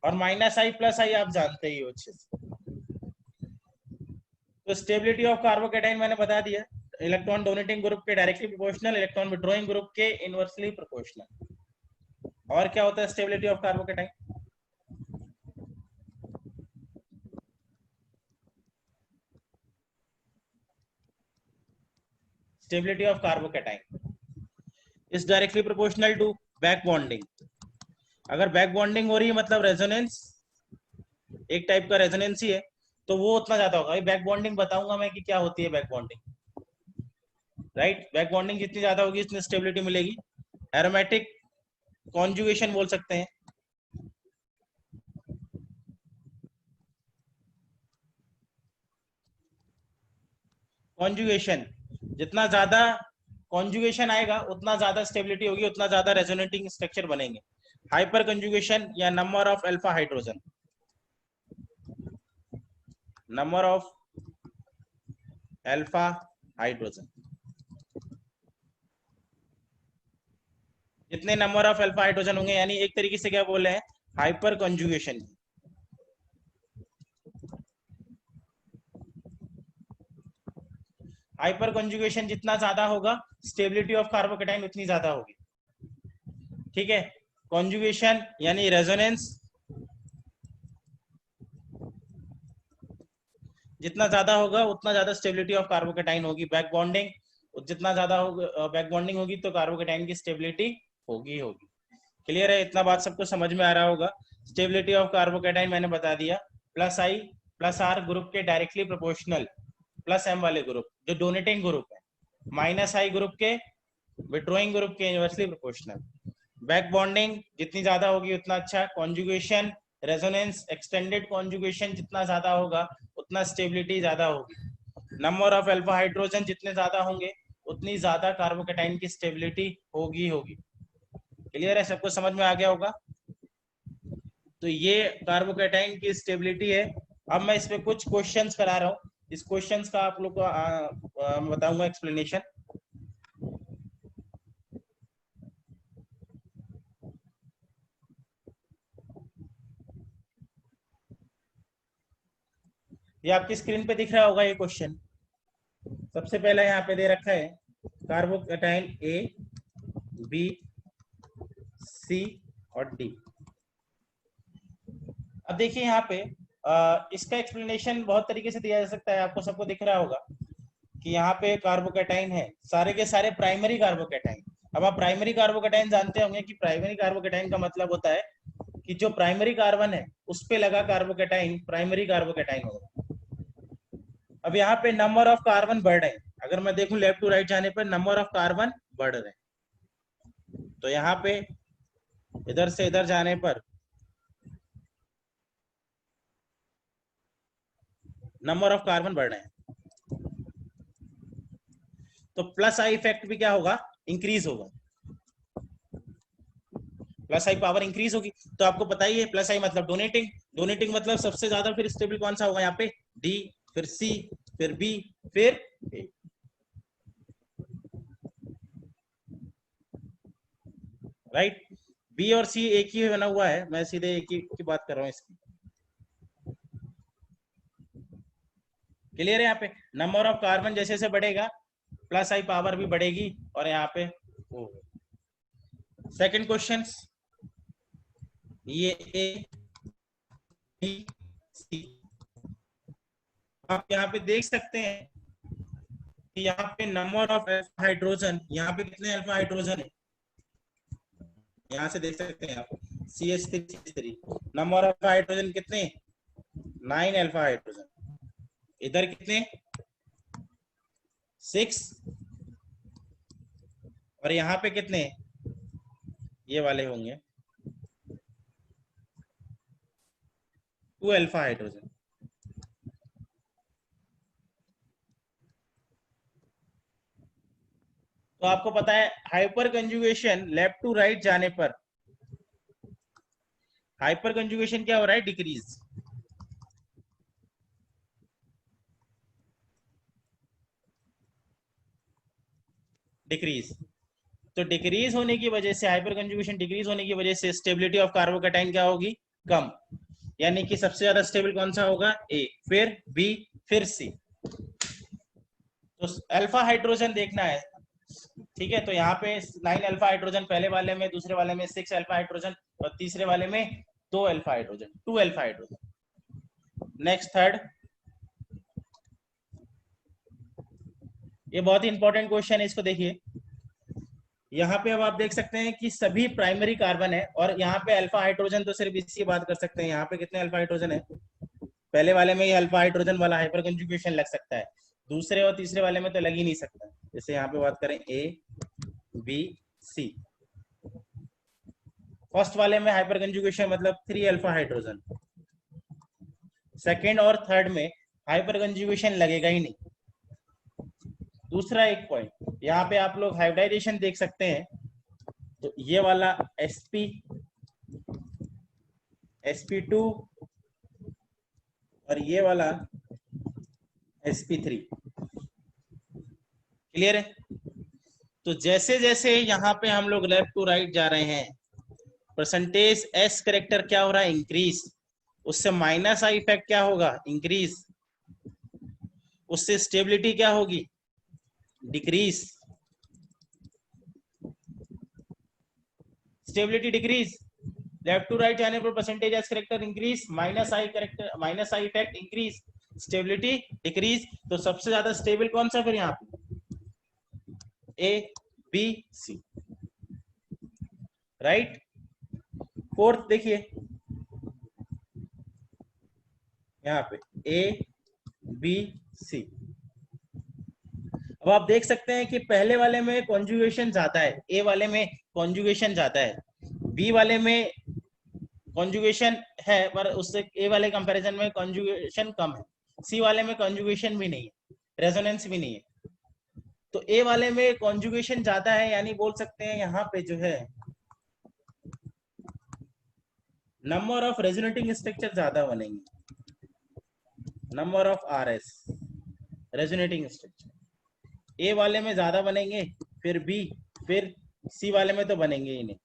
और -I+I आप जानते ही हो अच्छे से। तो स्टेबिलिटी ऑफ कार्बोकेटाइन मैंने बता दिया, इलेक्ट्रॉन डोनेटिंग ग्रुप के directly proportional, electron withdrawing group के इनवर्सली प्रोपोर्शनल। और क्या होता है stability of carbocation, stability of carbocation is directly proportional to back bonding. अगर बैक बॉन्डिंग हो रही है मतलब रेजोनेंस, एक टाइप का रेजोनेंस ही है, तो वो उतना ज्यादा होगा। बैक बॉन्डिंग बताऊंगा मैं कि क्या होती है back bonding, right. Back bonding जितनी ज्यादा होगी उतनी स्टेबिलिटी मिलेगी। एरोमेटिक कॉन्जुगेशन बोल सकते हैं, कॉन्जुगेशन, जितना ज्यादा कॉन्जुगेशन आएगा उतना ज्यादा स्टेबिलिटी होगी, उतना ज्यादा रेजोनेटिंग स्ट्रक्चर बनेंगे। हाइपर कंजुगेशन या number of alpha hydrogen, number of alpha hydrogen, जितने नंबर ऑफ अल्फा हाइड्रोजन होंगे, यानी एक तरीके से क्या बोले हैं, हाइपर कंजुगेशन। हाइपर कंजुगेशन जितना ज्यादा होगा, स्टेबिलिटी ऑफ कार्बोकेटाइन उतनी ज्यादा होगी, ठीक है। कॉन्जुगेशन यानी रेजोनेंस जितना ज्यादा होगा उतना ज्यादा स्टेबिलिटी ऑफ कार्बोकेटाइन होगी। बैक बॉन्डिंग जितना ज्यादा होगा, बैक बॉन्डिंग होगी तो कार्बोकेटाइन की स्टेबिलिटी होगी। क्लियर है, इतना बात सबको समझ में आ रहा होगा। स्टेबिलिटी ऑफ कार्बोकेटाइन मैंने बता दिया, +I+R ग्रुप के डायरेक्टली प्रोपोर्शनल, प्लस एम वाले ग्रुप जो डोनेटिंग ग्रुप है, -I ग्रुप के विड्रॉइंग ग्रुप के इनवर्सली प्रोपोर्शनल। बैक बॉन्डिंग जितनी ज्यादा होगी उतना अच्छा। कॉन्जुगेशन, रेजोनेंस, एक्सटेंडेड कॉन्जुगेशन जितना ज्यादा होगा उतना स्टेबिलिटी ज्यादा होगी। नंबर ऑफ अल्फा हाइड्रोजन जितने ज्यादा होंगे उतनी ज्यादा कार्बोकेटाइन की स्टेबिलिटी होगी। क्लियर है, सबको समझ में आ गया होगा। तो ये कार्बोकेटाइन की स्टेबिलिटी है। अब मैं इस पे कुछ क्वेश्चंस करा रहा हूँ, इस क्वेश्चंस का आप लोग को बताऊंगा एक्सप्लेनेशन। ये आपकी स्क्रीन पे दिख रहा होगा ये क्वेश्चन। सबसे पहला यहाँ पे दे रखा है कार्बोकेटाइन A, B, C और D। अब देखिए यहाँ पे इसका एक्सप्लेनेशन बहुत तरीके से दिया जा सकता है, आपको सबको दिख रहा होगा कि यहाँ पे कार्बोकेटाइन है, सारे के सारे प्राइमरी कार्बोकेटाइन। अब आप प्राइमरी कार्बोकेटाइन जानते होंगे कि प्राइमरी कार्बोकेटाइन का मतलब होता है कि जो प्राइमरी कार्बन है उस पे लगा कार्बोकेटाइन प्राइमरी कार्बोकेटाइन होगा। अब यहाँ पे नंबर ऑफ कार्बन बढ़ रहे हैं, अगर मैं देखूं लेफ्ट टू राइट जाने पर नंबर ऑफ कार्बन बढ़ रहे हैं, तो यहाँ पे इधर से इधर जाने पर नंबर ऑफ कार्बन बढ़ रहे हैं। तो प्लस आई इफेक्ट भी क्या होगा, इंक्रीज होगा, प्लस आई पावर इंक्रीज होगी। तो आपको पता ही है प्लस आई मतलब डोनेटिंग, डोनेटिंग मतलब सबसे ज्यादा फिर स्टेबल कौन सा होगा यहाँ पे, डी, फिर सी, फिर बी, फिर ए। राइट, बी और सी एक ही बना हुआ है, मैं सीधे एक ही की बात कर रहा हूँ इसकी। क्लियर है? यहाँ पे नंबर ऑफ कार्बन जैसे जैसे बढ़ेगा प्लस आई पावर भी बढ़ेगी, और यहाँ पे वो। सेकंड क्वेश्चन, ये ए बी सी, आप यहाँ पे देख सकते हैं कि यहाँ पे नंबर ऑफ अल्फा हाइड्रोजन, यहाँ पे कितने अल्फा हाइड्रोजन है, यहाँ से देख सकते हैं आप, CH3 नंबर ऑफ हाइड्रोजन कितने, 9 अल्फा हाइड्रोजन, इधर कितने 6, और यहाँ पे कितने, ये वाले होंगे 2 अल्फा हाइड्रोजन। तो आपको पता है hyper conjugation left to right जाने पर हाइपर कंजुगेशन क्या हो रहा है, डिक्रीज। डिक्रीज, तो डिक्रीज होने की वजह से, हाइपर कंजुगेशन डिक्रीज होने की वजह से स्टेबिलिटी ऑफ कार्बोकैटायन क्या होगी, कम। यानी कि सबसे ज्यादा स्टेबल कौन सा होगा, ए, फिर बी, फिर सी। तो अल्फा हाइड्रोजन देखना है, ठीक है। तो यहाँ पे 9 अल्फा हाइड्रोजन पहले वाले में, दूसरे वाले में 6 अल्फा हाइड्रोजन, और तीसरे वाले में 2 alpha hydrogen, 2 alpha hydrogen. Next third, ये बहुत ही इंपॉर्टेंट क्वेश्चन है, इसको देखिए। यहाँ पे अब आप देख सकते हैं कि सभी प्राइमरी कार्बन है, और यहाँ पे अल्फा हाइड्रोजन तो सिर्फ इसकी बात कर सकते हैं। यहाँ पे कितने अल्फा हाइड्रोजन है, पहले वाले में ही अल्फा हाइड्रोजन वाला हाइपर कंजुगेशन लग सकता है, दूसरे और तीसरे वाले में तो लग ही नहीं सकता। जैसे यहाँ पे बात करें ए बी सी, फर्स्ट वाले में हाइपर कंजुगेशन मतलब 3 अल्फा हाइड्रोजन, सेकेंड और थर्ड में हाइपर कंजुगेशन लगेगा ही नहीं। दूसरा एक पॉइंट, यहाँ पे आप लोग हाइब्रिडाइजेशन देख सकते हैं, तो ये वाला sp sp2 और ये वाला sp3, क्लियर है? तो जैसे जैसे यहाँ पे हम लोग लेफ्ट टू राइट जा रहे हैं, परसेंटेज एस करेक्टर क्या हो रहा है, इंक्रीज, उससे माइनस आई इफेक्ट क्या होगा, इंक्रीज, उससे स्टेबिलिटी क्या होगी, decrease, stability decrease, left to right जाने पर percentage S character increase, minus I character, minus I effect increase, stability decrease. तो सबसे ज्यादा स्टेबल कौन सा फिर यहाँ पे, A B C, right. Fourth देखिए यहाँ पे ए बी सी, अब आप देख सकते हैं कि पहले वाले में कॉन्जुगेशन ज्यादा है, ए वाले में कॉन्जुगेशन ज्यादा है, बी वाले में कॉन्जुगेशन है पर उससे ए वाले कंपैरिजन में कॉन्जुगेशन कम है, सी वाले में कॉन्जुगेशन भी नहीं है, रेजोनेंस भी नहीं है। तो ए वाले में कॉन्जुगेशन ज्यादा है, यानी बोल सकते हैं यहाँ पे जो है नंबर ऑफ रेजोनेटिंग स्ट्रक्चर ज्यादा बनेंगे, number of RS resonating structure A वाले में ज्यादा बनेंगे, फिर बी, फिर सी वाले में तो बनेंगे ही नहीं,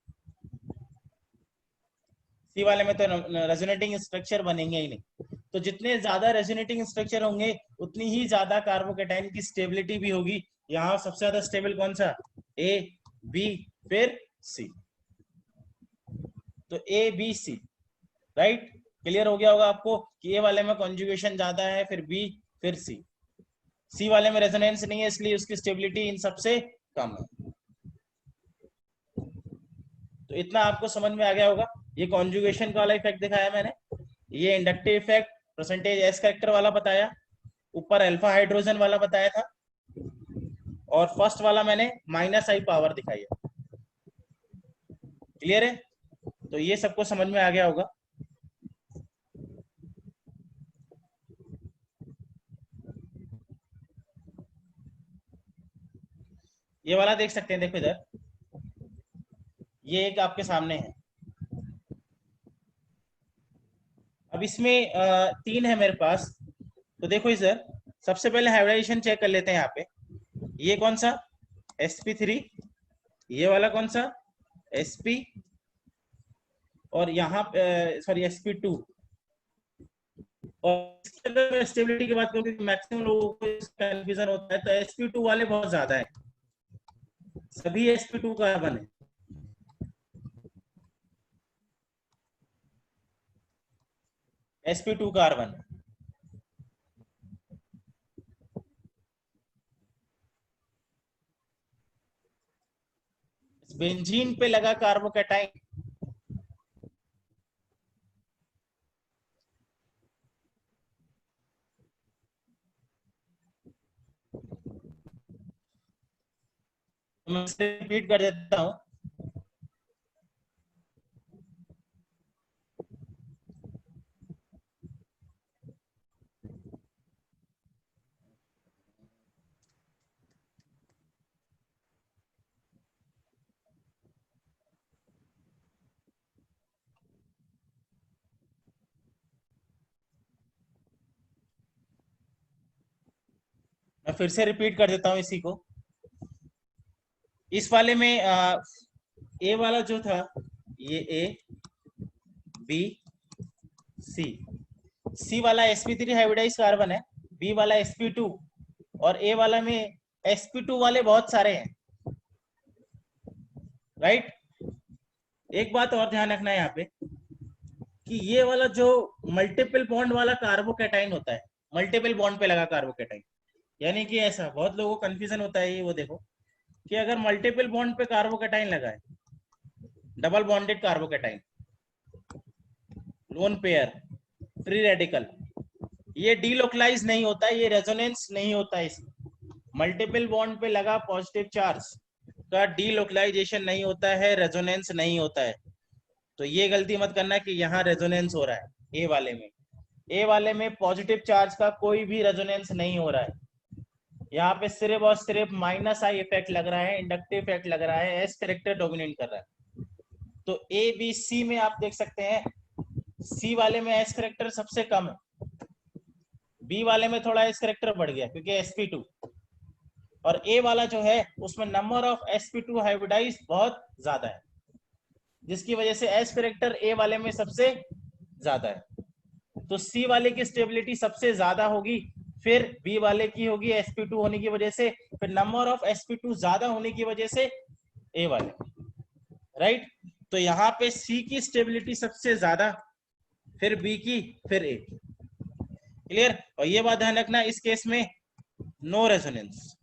सी वाले में तो रेजोनेटिंग स्ट्रक्चर बनेंगे ही नहीं। तो जितने ज्यादा रेजोनेटिंग स्ट्रक्चर होंगे उतनी ही ज्यादा कार्बोकैटायन की स्टेबिलिटी भी होगी। यहाँ सबसे ज्यादा स्टेबल कौन सा, ए बी फिर सी, तो A B C, right. Clear हो गया होगा आपको कि ए वाले में कॉन्जुगेशन ज्यादा है, फिर बी, फिर सी, सी वाले में रेजोनेंस नहीं है इसलिए उसकी स्टेबिलिटी इन सबसे कम है। तो इतना आपको समझ में आ गया होगा। ये कॉन्जुगेशन का वाला इफेक्ट दिखाया मैंने, ये inductive effect percentage S character वाला बताया, ऊपर अल्फा हाइड्रोजन वाला बताया था, और फर्स्ट वाला मैंने माइनस आई पावर दिखाई है। क्लियर है? तो ये सबको समझ में आ गया होगा। ये वाला देख सकते हैं, देखो इधर, ये एक आपके सामने है। अब इसमें तीन है मेरे पास, तो देखो इधर सबसे पहले हाइब्रिडाइजेशन चेक कर लेते हैं यहाँ पे। ये कौन सा, sp3, ये वाला कौन सा, sp, और यहाँ सॉरी sp2। और स्टेबिलिटी की बात करूँ, मैक्सिमम लोगों को कंफ्यूजन होता है, तो sp2 वाले बहुत ज्यादा है, सभी sp2 कार्बन है। sp2 कार्बन, बेंजीन पे लगा कार्बोकैटाइन, मैं रिपीट कर देता हूँ। मैं फिर से रिपीट कर देता हूँ इसी को। इस वाले में ए वाला जो था, ये ए बी सी, सी वाला sp3 हाइब्रिडाइज कार्बन है, बी वाला sp2, और ए वाला में sp2 वाले बहुत सारे हैं, राइट। एक बात और ध्यान रखना है यहाँ पे, कि ये वाला जो मल्टीपल बॉन्ड वाला कार्बोकैटाइन होता है, मल्टीपल बॉन्ड पे लगा कार्बोकैटाइन, यानी कि ऐसा बहुत लोगों को कंफ्यूजन होता है, ये वो देखो कि अगर मल्टीपल बॉन्ड पे कार्बोकैटाइन लगा है, double bonded carbocation, loan pair, free radical, ये डीलोकलाइज नहीं होता है, ये रेजोनेंस नहीं होता है इसमें। मल्टीपल बॉन्ड पे लगा पॉजिटिव चार्ज का डीलोकलाइजेशन नहीं होता है, रेजोनेंस नहीं होता है। तो ये गलती मत करना कि यहाँ रेजोनेंस हो रहा है। ए वाले में, ए वाले में पॉजिटिव चार्ज का कोई भी रेजोनेंस नहीं हो रहा है, यहाँ पे सिर्फ और सिर्फ माइनस आई इफेक्ट लग रहा है, इंडक्टिव इफेक्ट लग रहा है, एस करेक्टर डोमिनेट कर रहा है। तो ए बी सी में आप देख सकते हैं, सी वाले में एस करेक्टर सबसे कम है, बी वाले में थोड़ा एस करेक्टर बढ़ गया क्योंकि sp2, और ए वाला जो है उसमें नंबर ऑफ sp2 हाइब्रिडाइज बहुत ज्यादा है, जिसकी वजह से एस करेक्टर ए वाले में सबसे ज्यादा है। तो सी वाले की स्टेबिलिटी सबसे ज्यादा होगी, फिर बी वाले की होगी sp2 होने की वजह से, फिर नंबर ऑफ sp2 ज्यादा होने की वजह से ए वाले, राइट। तो यहाँ पे सी की स्टेबिलिटी सबसे ज्यादा, फिर बी की, फिर ए की। क्लियर। और ये बात ध्यान रखना, इस केस में नो रेजोनेंस,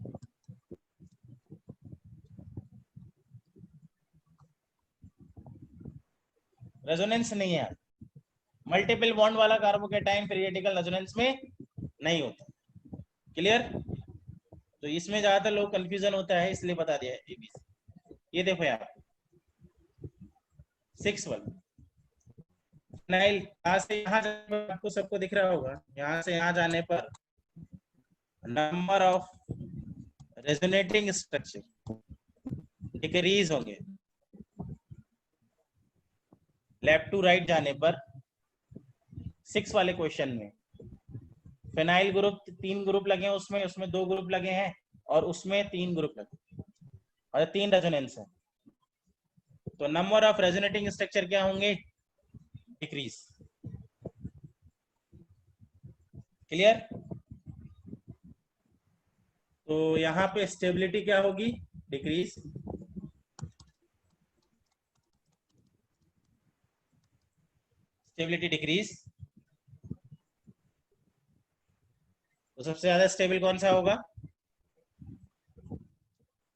रेजोनेंस नहीं है, मल्टीपल बॉन्ड वाला कार्बोकैटाइन पीरियडिकल रेजोनेंस में नहीं होता। क्लियर। तो इसमें ज्यादातर लोग कंफ्यूजन होता है, इसलिए बता दिया है ये देखो यहाँ 6 1 नाइल, यहाँ से यहाँ आपको सबको दिख रहा होगा, यहाँ से यहाँ जाने पर number of resonating structure decrease होंगे, लेफ्ट टू राइट जाने पर 6 वाले क्वेश्चन में फिनाइल ग्रुप 3 ग्रुप लगे हैं, उसमें उसमें 2 ग्रुप लगे हैं, और उसमें 3 ग्रुप लगे, और 3 रेजोनेंस है। तो नंबर ऑफ रेजोनेटिंग स्ट्रक्चर क्या होंगे, डिक्रीज। क्लियर। तो यहाँ पे स्टेबिलिटी क्या होगी, डिक्रीज, स्टेबिलिटी डिक्रीज। तो सबसे ज्यादा स्टेबल कौन सा होगा,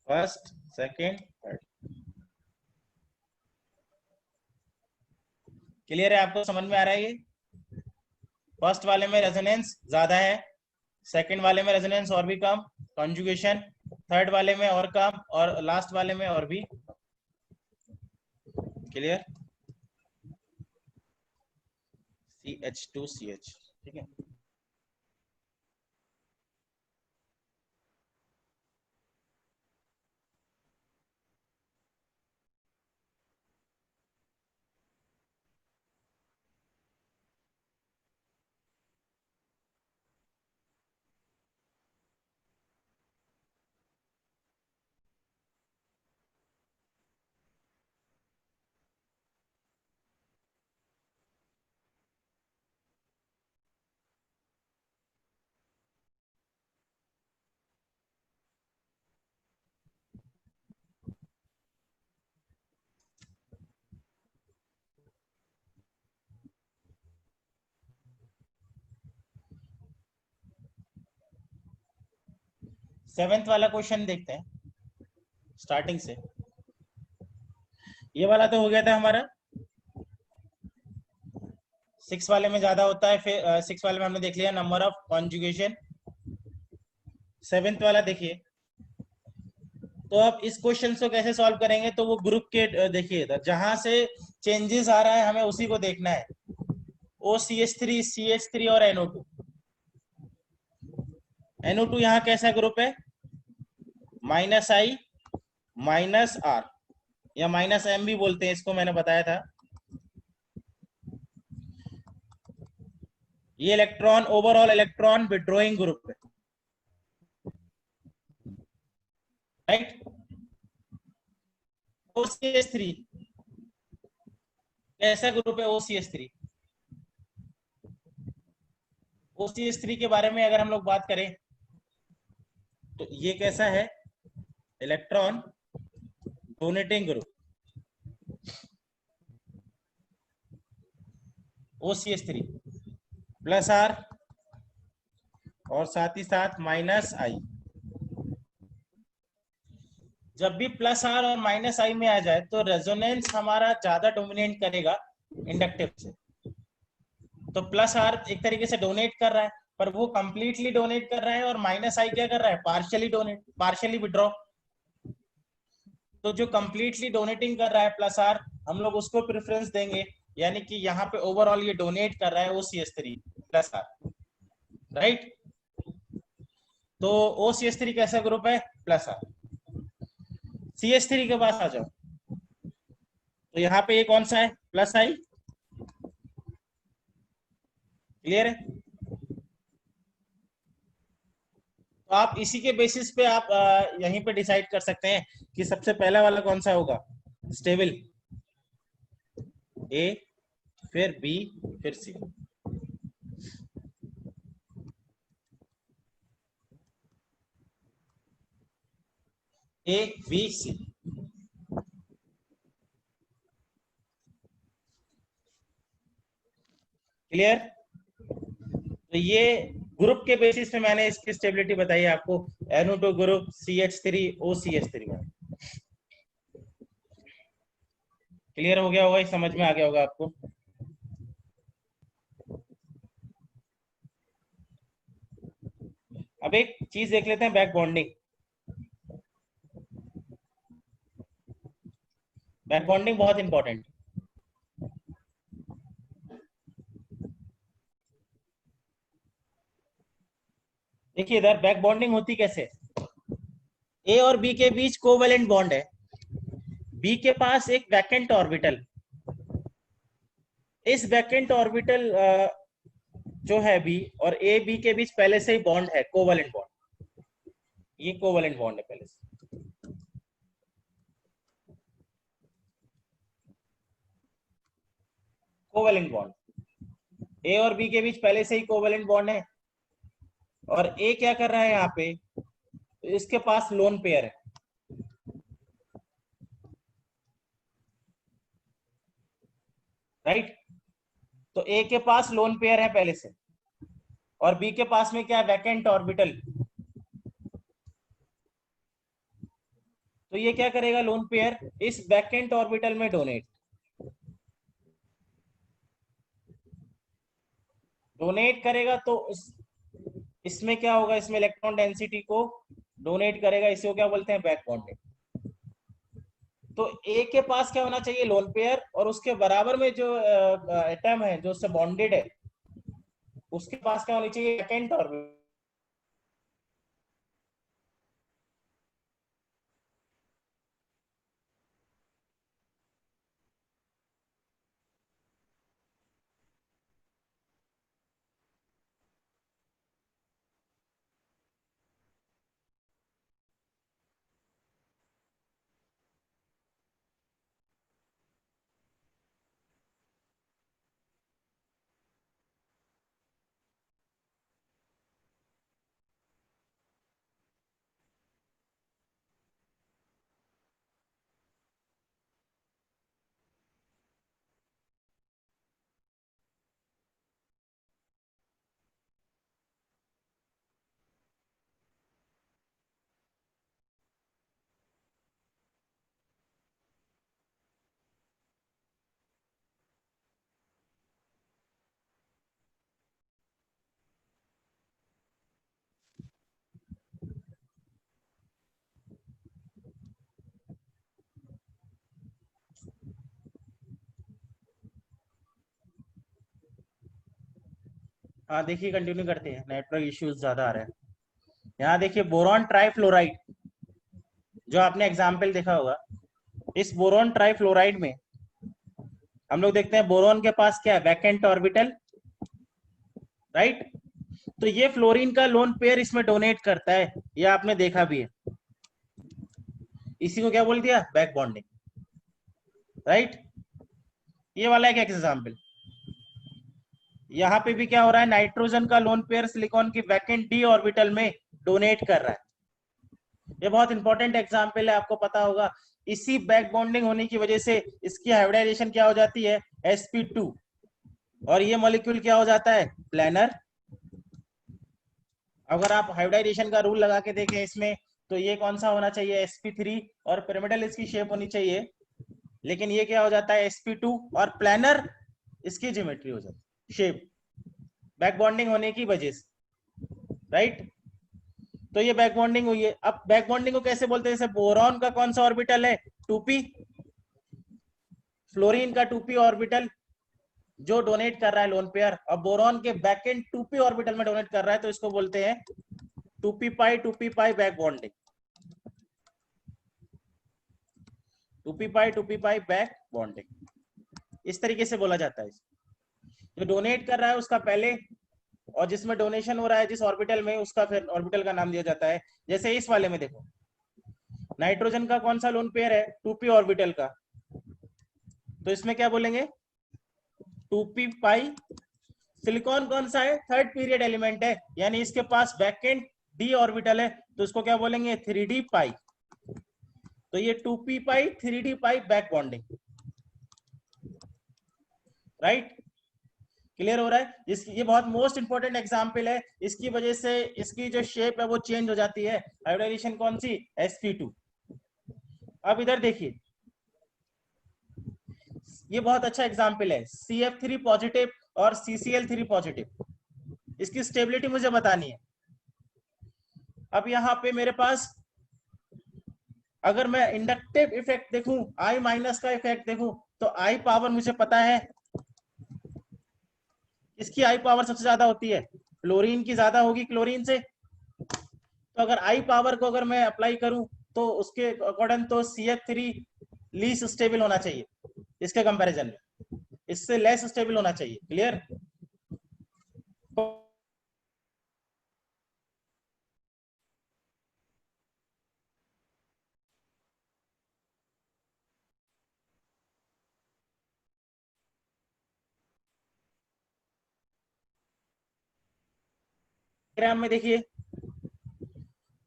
फर्स्ट, सेकंड, थर्ड। क्लियर है, आपको समझ में आ रहा है ये। फर्स्ट वाले में रेजोनेंस ज्यादा है, सेकंड वाले में रेजोनेंस और भी कम, कॉन्जुगेशन, थर्ड वाले में और कम, और लास्ट वाले में और भी। क्लियर। CH2CH, ठीक है। सेवेंथ वाला क्वेश्चन देखते हैं स्टार्टिंग से। ये वाला तो हो गया था हमारा। सिक्स वाले में ज्यादा होता है, फिर सिक्स वाले में हमने देख लिया नंबर ऑफ कॉन्जुगेशन। सेवेंथ वाला देखिए। तो अब इस क्वेश्चन को कैसे सॉल्व करेंगे, तो वो ग्रुप के देखिए इधर जहां से चेंजेस आ रहा है हमें उसी को देखना है। OCH3, CH3 और NO2। NO2 यहाँ कैसा ग्रुप है, -I -R या -M भी बोलते हैं इसको, मैंने बताया था। ये electron overall electron withdrawing group है, राइट। OCH3 कैसा ग्रुप है, OCH3। OCH3 के बारे में अगर हम लोग बात करें तो ये कैसा है, electron donating group. OCH3 +R और साथ ही साथ -I। जब भी +R और -I में आ जाए तो रेजोनेंस हमारा ज्यादा डोमिनेट करेगा इंडक्टिव से। तो +R एक तरीके से डोनेट कर रहा है, पर वो कंप्लीटली डोनेट कर रहा है, और -I क्या कर रहा है, पार्शियली डोनेट, पार्शियली विड्रॉ। तो जो कंप्लीटली डोनेटिंग कर रहा है +R, हम लोग उसको प्रेफरेंस देंगे, यानी कि यहाँ पे ओवरऑल ये डोनेट कर रहा है OCH3 +R, राइट। तो OCH3 कैसा ग्रुप है, +R। CH3 के पास आ जाओ, तो यहाँ पे ये कौन सा है, +I। क्लियर है। तो आप इसी के बेसिस पे आप यहीं पे डिसाइड कर सकते हैं कि सबसे पहला वाला कौन सा होगा, स्टेबल। A, फिर B, फिर C। ABC। क्लियर। तो ये ग्रुप के बेसिस पे मैंने इसकी स्टेबिलिटी बताई आपको। NO2 ग्रुप, CH3, OCH3 में। क्लियर हो गया होगा, ये समझ में आ गया होगा आपको। अब एक चीज देख लेते हैं, बैक बॉन्डिंग। बैक बॉन्डिंग बहुत इंपॉर्टेंट। देखिए इधर बैक बॉन्डिंग होती कैसे, ए और बी के बीच कोवेलेंट बॉन्ड है। बी के पास एक वैकेंट ऑर्बिटल, इस वैकेंट ऑर्बिटल जो है बी और ए बी के बीच पहले से ही बॉन्ड है, कोवेलेंट बॉन्ड। ये कोवेलेंट बॉन्ड है पहले से। कोवेलेंट बॉन्ड ए और बी के बीच पहले से ही कोवेलेंट बॉन्ड है। और ए क्या कर रहा है यहाँ पे, इसके पास लोन पेयर है, राइट। तो ए के पास लोन पेयर है पहले से, और बी के पास में क्या है, वैकेंट ऑर्बिटल। तो ये क्या करेगा, लोन पेयर इस वैकेंट ऑर्बिटल में डोनेट, डोनेट करेगा। तो इसमें क्या होगा, इसमें इलेक्ट्रॉन डेंसिटी को डोनेट करेगा, इसे क्या बोलते हैं, बैक बॉन्डिंग। तो ए के पास क्या होना चाहिए, लोन पेयर, और उसके बराबर में जो एटम है जो उससे बॉन्डेड है, उसके पास क्या होनी चाहिए, वैकेंट ऑर्बिटल। हाँ देखिए, कंटिन्यू करते हैं, नेटवर्क इश्यूज ज्यादा आ रहे हैं। यहाँ देखिए बोरॉन ट्राइफ्लोराइड, जो आपने एग्जाम्पल देखा होगा, इस बोरॉन ट्राइफ्लोराइड में हम लोग देखते हैं बोरॉन के पास क्या है, वैकेंट ऑर्बिटल, राइट। तो ये फ्लोरीन का लोन पेयर इसमें डोनेट करता है, ये आपने देखा भी है। इसी को क्या बोल दिया, बैक बॉन्डिंग, राइट। ये वाला एक एग्जाम्पल। यहाँ पे भी क्या हो रहा है, नाइट्रोजन का लोन पेयर सिलिकॉन की वैकेंट डी ऑर्बिटल में डोनेट कर रहा है। ये बहुत इंपॉर्टेंट एग्जाम्पल है, आपको पता होगा। इसी बैक बॉन्डिंग होने की वजह से इसकी हाइब्रिडाइजेशन क्या हो जाती है, sp2, और ये मॉलिक्यूल क्या हो जाता है, प्लानर। अगर आप हाइब्रिडाइजेशन का रूल लगा के देखें इसमें, तो ये कौन सा होना चाहिए, sp3, और पिरामिडल इसकी शेप होनी चाहिए, लेकिन ये क्या हो जाता है, sp2, और प्लानर इसकी ज्योमेट्री हो जाती है, शेप, बैक बॉन्डिंग होने की वजह से, राइट। तो ये बैक बॉन्डिंग हुई है। अब बैक बॉन्डिंग को कैसे बोलते हैं, जैसे बोरॉन का कौन सा ऑर्बिटल है, 2p, फ्लोरीन का 2p ऑर्बिटल जो डोनेट कर रहा है लोन पेयर, और बोरॉन के बैक एंड 2p ऑर्बिटल में डोनेट कर रहा है, तो इसको बोलते हैं 2p पाई बैक बॉन्डिंग, 2p पाई बैक बॉन्डिंग, इस तरीके से बोला जाता है। जो डोनेट कर रहा है उसका पहले, और जिसमें डोनेशन हो रहा है जिस ऑर्बिटल में, उसका फिर ऑर्बिटल का नाम दिया जाता है। जैसे इस वाले में देखो, नाइट्रोजन का कौन सा लोन पेयर है, 2p ऑर्बिटल का, तो इसमें क्या बोलेंगे, 2p पाई। सिलिकॉन कौन सा है, थर्ड पीरियड एलिमेंट है, यानी इसके पास बैकेंड डी ऑर्बिटल है, तो इसको क्या बोलेंगे, 3d पाई। तो ये 2p पाई 3d पाई बैक बॉन्डिंग, राइट। क्लियर हो रहा है। ये बहुत मोस्ट इंपोर्टेंट एग्जांपल है, इसकी वजह से इसकी जो शेप है वो चेंज हो जाती है। हाइब्रिडाइजेशन कौन सी, sp2। अब इधर देखिए, ये बहुत अच्छा एग्जांपल है, CF3 पॉजिटिव और CCl3 पॉजिटिव, इसकी स्टेबिलिटी मुझे बतानी है। अब यहाँ पे मेरे पास, अगर मैं इंडक्टिव इफेक्ट देखूं, I माइनस का इफेक्ट देखूं, तो I पावर मुझे पता है, इसकी I पावर सबसे ज्यादा होती है, फ्लोरीन की ज्यादा होगी क्लोरीन से। तो अगर I पावर को अगर मैं अप्लाई करूं, तो उसके अकॉर्डिंग तो CF3 लीस्ट स्टेबल होना चाहिए इसके कंपैरिजन में, इससे लेस स्टेबल होना चाहिए। क्लियर। ग्राम में देखिए,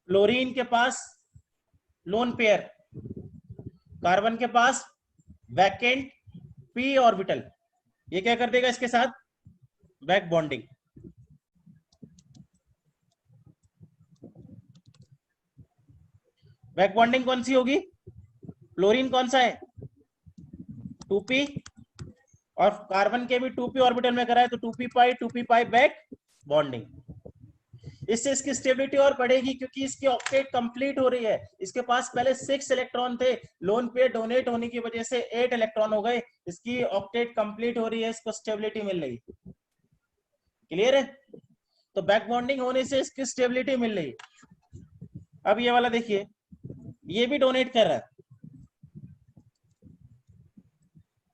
फ्लोरीन के पास लोन पेयर, कार्बन के पास वैकेंट p ऑर्बिटल, ये क्या कर देगा इसके साथ, बैक बॉन्डिंग। बैक बॉन्डिंग कौन सी होगी, फ्लोरीन कौन सा है, 2p, और कार्बन के भी 2p ऑर्बिटल में करा है, तो 2p पाई बैक बॉन्डिंग। इससे इसकी स्टेबिलिटी और बढ़ेगी, क्योंकि इसकी ऑक्टेट कंप्लीट हो रही है। इसके पास पहले 6 इलेक्ट्रॉन थे, लोन पे डोनेट होने की वजह से 8 इलेक्ट्रॉन हो गए, इसकी ऑक्टेट कंप्लीट हो रही है, इसको स्टेबिलिटी मिल रही। क्लियर है। तो बैक बॉन्डिंग होने से इसकी स्टेबिलिटी मिल रही है। अब ये वाला देखिए, ये भी डोनेट कर रहा है,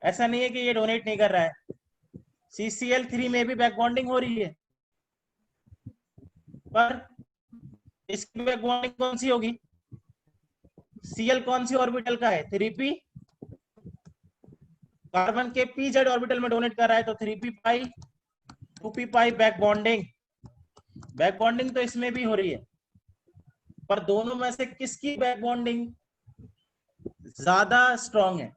ऐसा नहीं है कि ये डोनेट नहीं कर रहा है। CCl3 में भी बैक बॉन्डिंग हो रही है, पर इसकी बैक बॉन्डिंग कौन सी होगी, Cl कौन सी ऑर्बिटल का है, 3p, कार्बन के pz ऑर्बिटल में डोनेट कर रहा है, तो 3p पाई 2p पाई बैक बॉन्डिंग। बैक बॉन्डिंग तो इसमें भी हो रही है, पर दोनों में से किसकी बैक बॉन्डिंग ज्यादा स्ट्रॉन्ग है,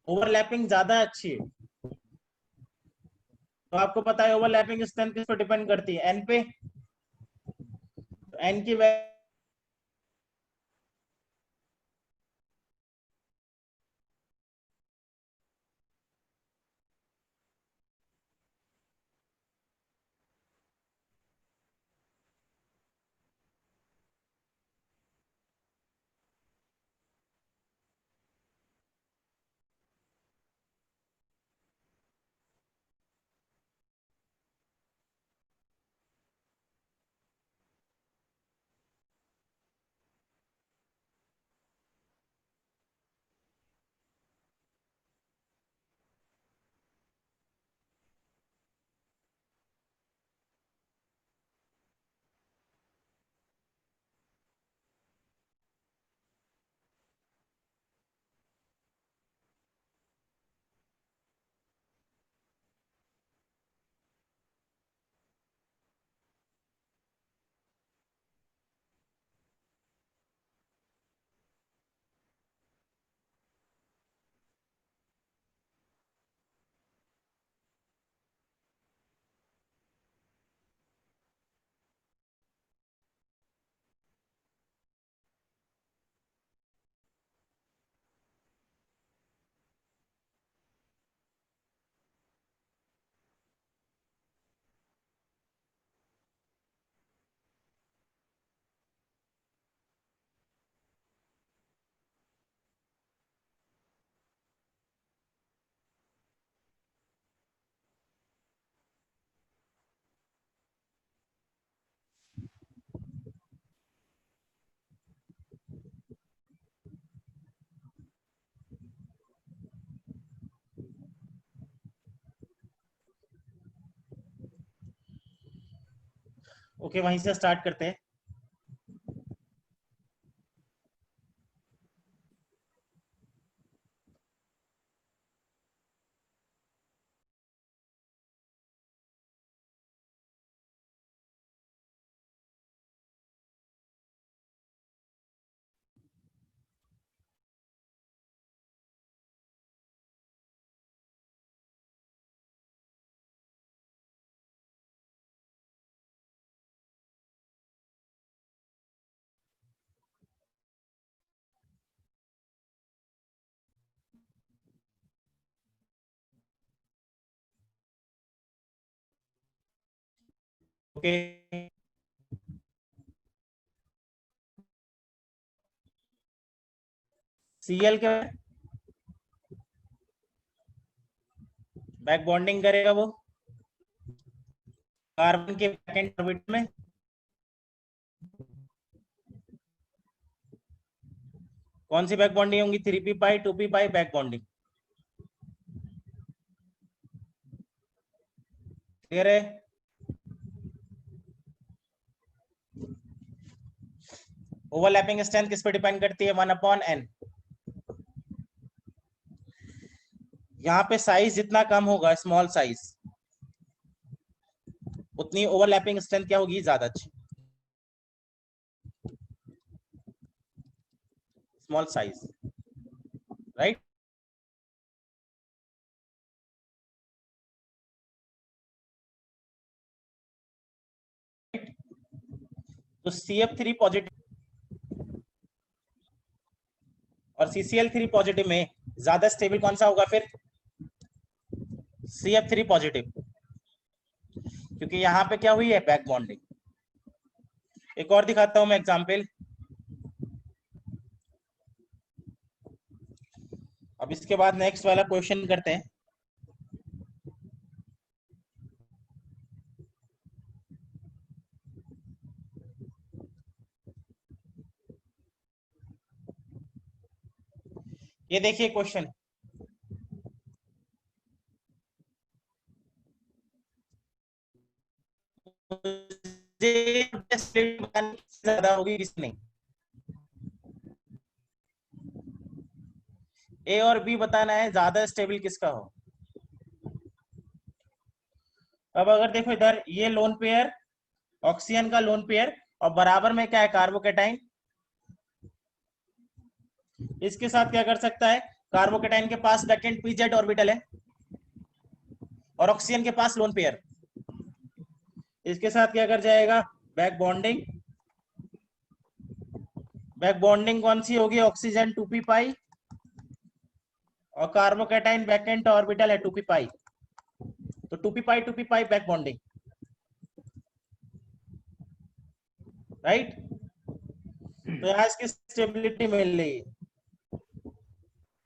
ओवरलैपिंग ज्यादा अच्छी है। तो आपको पता है ओवरलैपिंग स्ट्रेंथ किस पर डिपेंड करती है, एन पे। तो एन की ओके, वहीं से स्टार्ट करते हैं। ओके, सीएल के बैक बॉन्डिंग करेगा वो कार्बन के बैकेंड ऑर्बिट में। कौन सी बैक बॉन्डिंग होंगी? 3p पाई 2p पाई बैक बॉन्डिंग। क्लियर है? ओवरलैपिंग स्ट्रेंथ किस पे डिपेंड करती है? 1/n। यहाँ पे साइज जितना कम होगा, स्मॉल साइज, उतनी ओवरलैपिंग स्ट्रेंथ क्या होगी? ज्यादा अच्छी। Small size, right? तो CF3 पॉजिटिव और CCl3 पॉजिटिव में ज्यादा स्टेबल कौन सा होगा फिर? CF3 पॉजिटिव, क्योंकि यहाँ पे क्या हुई है? Back bonding. एक और दिखाता हूं मैं एग्जांपल। अब इसके बाद नेक्स्ट वाला क्वेश्चन करते हैं। ये देखिए क्वेश्चन, ज्यादा होगी किस नहीं? ए और बी बताना है ज्यादा स्टेबल किसका हो। अब अगर देखो इधर ये लोन पेयर, ऑक्सीजन का लोन पेयर, और बराबर में क्या है? कार्बोकेटाइन। इसके साथ क्या कर सकता है? कार्बोकेटाइन के पास बैकेंड पीजेड ऑर्बिटल है और ऑक्सीजन के पास लोन पेयर। इसके साथ क्या कर जाएगा? Back bonding. बैक बॉन्डिंग कौन सी होगी? ऑक्सीजन 2p पाई और कार्बोकेटाइन बैकेंड ऑर्बिटल है 2p पाई, तो 2p पाई बैक बॉन्डिंग, राइट? तो यहाँ इसकी स्टेबिलिटी मिल रही है।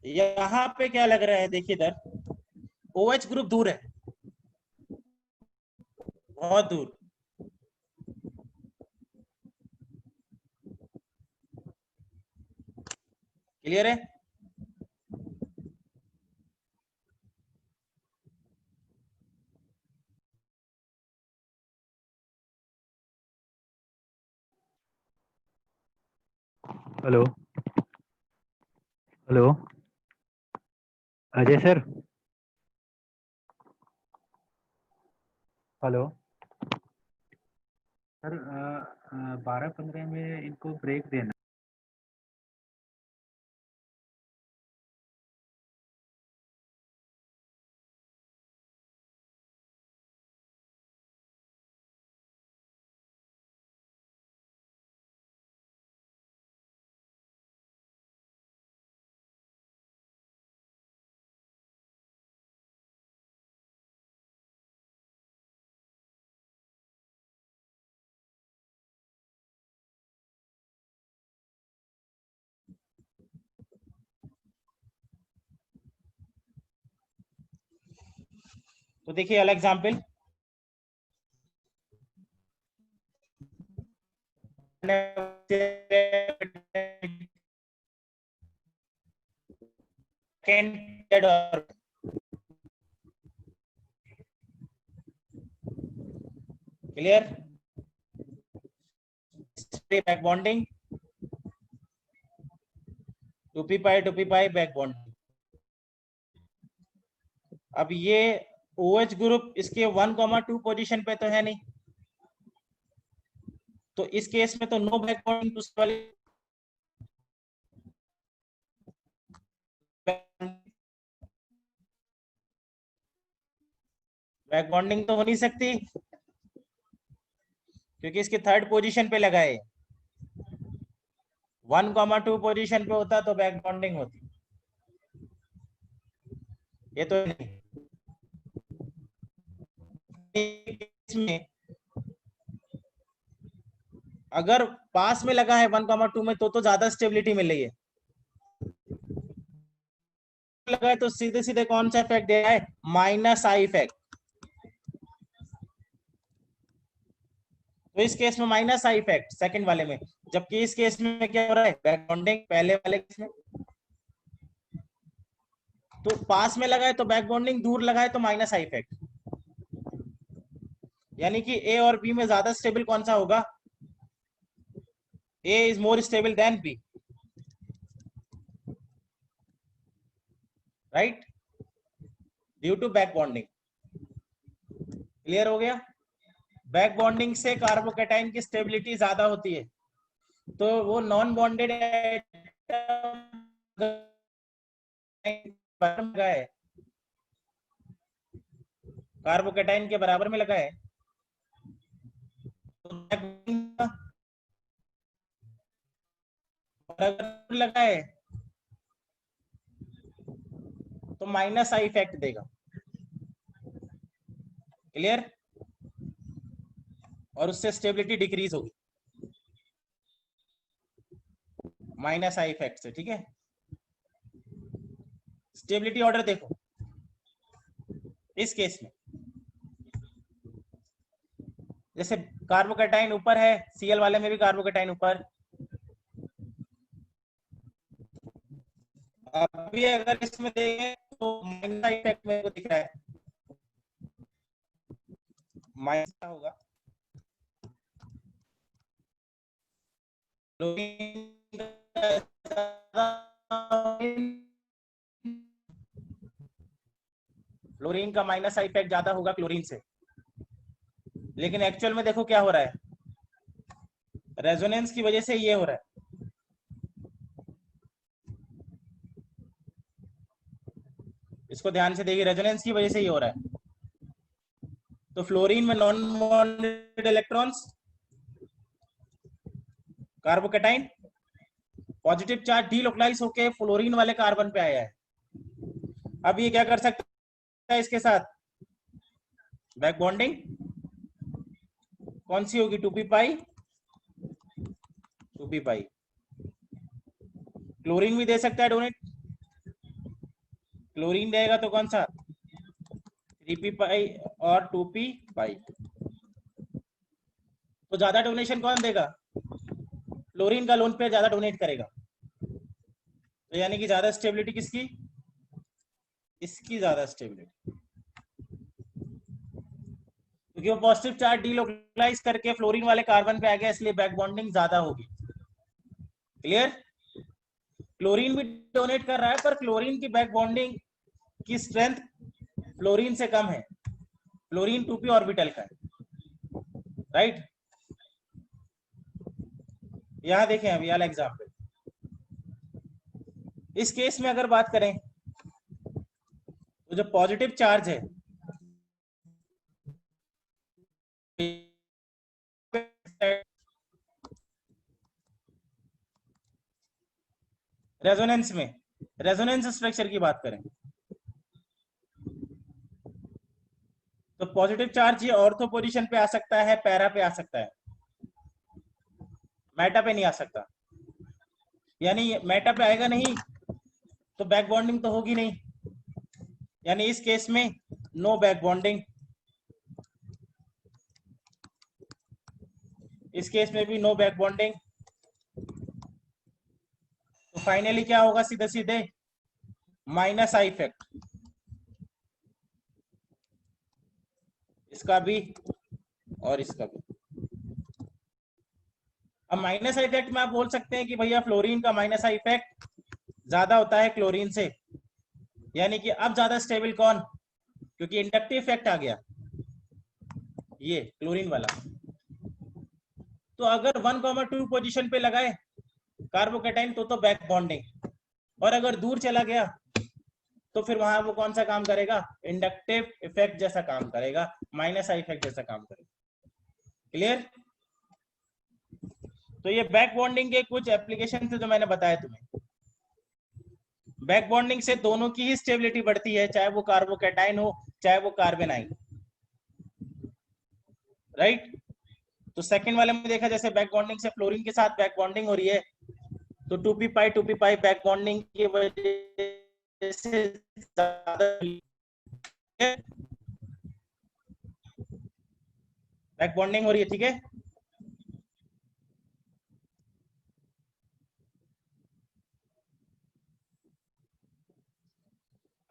यहाँ पे क्या लग रहा है? देखिए इधर OH ग्रुप दूर है, बहुत दूर। क्लियर है? Hello hello, Ajay sir. Hello sir, 12-15 में इनको ब्रेक देना। तो देखिए अलग example, clear? Back bonding, 2p पाई बैक बॉन्डिंग। अब ये OH ग्रुप इसके 1,2 पोजीशन पे तो है नहीं, तो इस केस में तो नो बैक बॉन्डिंग वाले बैक बॉन्डिंग तो हो नहीं सकती, क्योंकि इसके थर्ड पोजीशन पे लगा है। 1,2 पोजीशन पे होता तो बैक बॉन्डिंग होती, ये तो नहीं। इसमें अगर पास में लगा है 1,2 में तो ज्यादा स्टेबिलिटी मिल रही है, लगा है तो सीधे सीधे कौन सा इफेक्ट दे रहा है, माइनस आई इफेक्ट। तो इस केस में माइनस आई इफेक्ट सेकंड वाले में, जबकि इस केस में क्या हो रहा है, बैक बॉन्डिंग पहले वाले केस में। तो पास में लगा है तो बैक बॉन्डिंग, दूर लगा है तो माइनस आई इफेक्ट। यानी कि ए और बी में ज्यादा स्टेबल कौन सा होगा, A is more stable than B, right, due to back bonding. Clear हो गया। बैक बॉन्डिंग से कार्बोकेटाइन की स्टेबिलिटी ज्यादा होती है, तो वो नॉन बॉन्डेड है, कार्बोकेटाइन के बराबर में लगा है, तो लगा है तो माइनस आई इफेक्ट देगा। क्लियर, और उससे स्टेबिलिटी डिक्रीज होगी माइनस आई इफेक्ट से। ठीक है, स्टेबिलिटी ऑर्डर देखो इस केस में, जैसे कार्बोकेटाइन ऊपर है, Cl वाले में भी कार्बोकेटाइन ऊपर। अभी अगर इसमें देखें तो माइनस इफेक्ट मेरे को दिख रहा है, माइनस होगा, फ्लोरीन का माइनस इफेक्ट ज्यादा होगा क्लोरीन से। लेकिन एक्चुअल में देखो क्या हो रहा है, रेजोनेंस की वजह से ये हो रहा है। इसको ध्यान से देखिए, रेजोनेंस की वजह से ये हो रहा है। तो फ्लोरीन में non bonded electrons, carbocation positive charge delocalise होके फ्लोरीन वाले कार्बन पे आया है। अब ये क्या कर सकता है इसके साथ, बैक बॉन्डिंग कौन सी होगी, 2p पाई, 2p पाई। क्लोरीन भी दे सकता है डोनेट, क्लोरीन देगा तो कौन सा, 3p पाई और 2p पाई। तो ज्यादा डोनेशन कौन देगा, क्लोरीन का लोन पेयर ज्यादा डोनेट करेगा, तो यानी कि ज्यादा स्टेबिलिटी किसकी, इसकी ज्यादा स्टेबिलिटी, क्योंकि वो पॉजिटिव चार्ज डीलोकलाइज करके फ्लोरीन वाले कार्बन पे आ गया, इसलिए बैक बॉन्डिंग ज्यादा होगी। क्लियर, क्लोरीन भी डोनेट कर रहा है, पर क्लोरीन की बैक बॉन्डिंग की स्ट्रेंथ फ्लोरीन से कम है, फ्लोरीन 2p ऑर्बिटल का है, राइट। यहां देखें अभी वाला एग्जाम्पल, इस केस में अगर बात करें तो जो पॉजिटिव चार्ज है रेजोनेंस में, रेजोनेंस स्ट्रक्चर की बात करें तो पॉजिटिव चार्ज ये ऑर्थो पोजीशन पे आ सकता है, पैरा पे आ सकता है, मेटा पे नहीं आ सकता। यानी मेटा पे आएगा नहीं तो बैक बॉन्डिंग तो होगी नहीं, यानी इस केस में नो बैक बॉन्डिंग, इस केस में भी नो बैक बॉन्डिंग। तो फाइनली क्या होगा, सीधे सीधे माइनस आई इफेक्ट, इसका भी और इसका भी। अब माइनस आई इफेक्ट में आप बोल सकते हैं कि भैया फ्लोरीन का माइनस आई इफेक्ट ज्यादा होता है क्लोरीन से, यानी कि अब ज्यादा स्टेबल कौन, क्योंकि इंडक्टिव इफेक्ट आ गया ये क्लोरीन वाला। तो अगर 1,2 पोजीशन पे लगाए कार्बोकेटाइन तो बैक बॉन्डिंग, और अगर दूर चला गया तो फिर वहां वो कौन सा काम करेगा, इंडक्टिव इफेक्ट जैसा काम करेगा, माइनस आई इफेक्ट जैसा काम करेगा। क्लियर? तो ये बैक बॉन्डिंग के कुछ एप्लीकेशन थे जो मैंने बताया तुम्हें। बैक बॉन्डिंग से दोनों की ही स्टेबिलिटी बढ़ती है, चाहे वो कार्बोकेटाइन हो चाहे वो कार्बेनाइन, राइट। तो सेकंड वाले में देखा जैसे बैक बॉन्डिंग से फ्लोरीन के साथ बैक बॉन्डिंग हो रही है, तो 2p बैक बॉन्डिंग की वजह से ज्यादा बैक बॉन्डिंग हो रही है, ठीक है।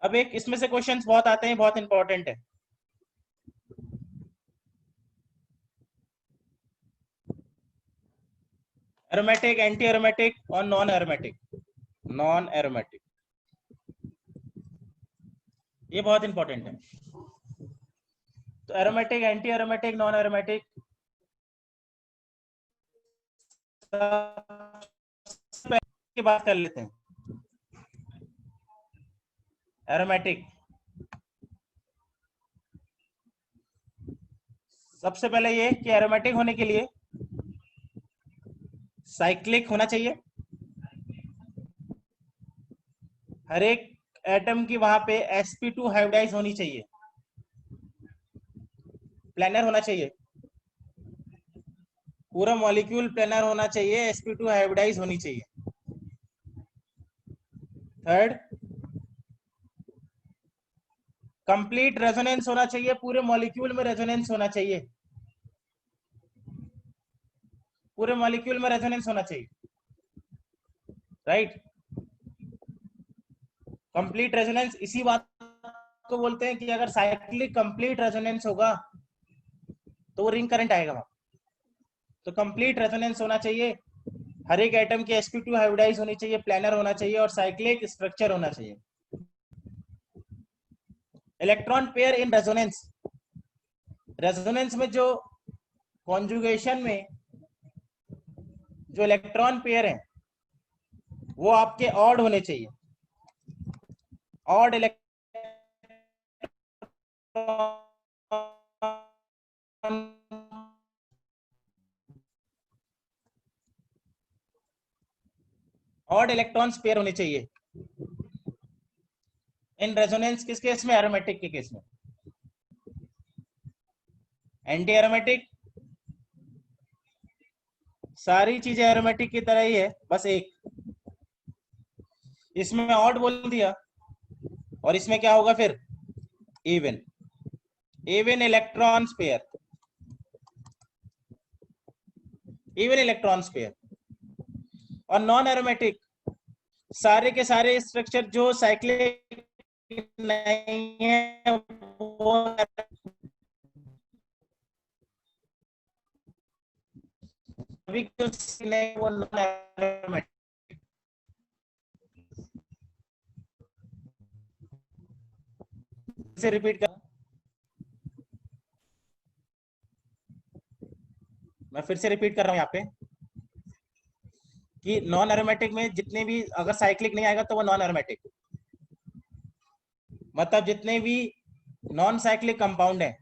अब एक इसमें से क्वेश्चंस बहुत आते हैं, बहुत इंपॉर्टेंट है। एरोमेटिक, एंटी एरोमेटिक और नॉन एरोमेटिक। नॉन एरोमेटिक ये बहुत इंपॉर्टेंट है। तो aromatic, anti aromatic, non aromatic की बात कर लेते हैं। एरोमेटिक सबसे पहले ये कि एरोमेटिक होने के लिए साइक्लिक होना चाहिए, हर एक एटम की वहां पे sp2 हाइब्रिडाइज होनी चाहिए, प्लेनर होना चाहिए, पूरा मॉलिक्यूल प्लेनर होना चाहिए, sp2 हाइब्रिडाइज होनी चाहिए। थर्ड, कंप्लीट रेजोनेंस होना चाहिए, पूरे मॉलिक्यूल में रेजोनेंस होना चाहिए, पूरे मॉलिक्यूल में रेजोनेंस होना चाहिए, राइट। कंप्लीट रेजोनेंस इसी बात को बोलते हैं कि अगर साइक्लिक कंप्लीट रेजोनेंस होगा तो वो रिंग करंट आएगा वहां। तो कंप्लीट रेजोनेंस होना चाहिए, हर एक एटम की sp2 हाइब्रिडाइज होनी चाहिए, प्लानर होना चाहिए और साइक्लिक स्ट्रक्चर होना चाहिए। Electron pair in resonance, resonance में जो कॉन्जुगेशन में जो इलेक्ट्रॉन पेयर है वो आपके ऑड होने चाहिए, ऑड ऑड इलेक्ट्रॉन्स पेयर होने चाहिए इन रेजोनेंस। किस केस में? एरोमेटिक के केस में। एंटी एरोमेटिक सारी चीजें एरोमेटिक की तरह ही है, बस एक इसमें ऑड बोल दिया और इसमें क्या होगा फिर, even, even electron pair, even electron pair. और नॉन एरोमेटिक सारे के सारे स्ट्रक्चर जो साइक्लिक नहीं है वो अभी नहीं, वो नॉन एरोमेटिक। से रिपीट कर, मैं फिर से रिपीट कर रहा हूं यहाँ पे कि नॉन एरोमेटिक में जितने भी अगर साइक्लिक नहीं आएगा तो वो नॉन एरोमेटिक, मतलब जितने भी नॉन साइक्लिक कंपाउंड है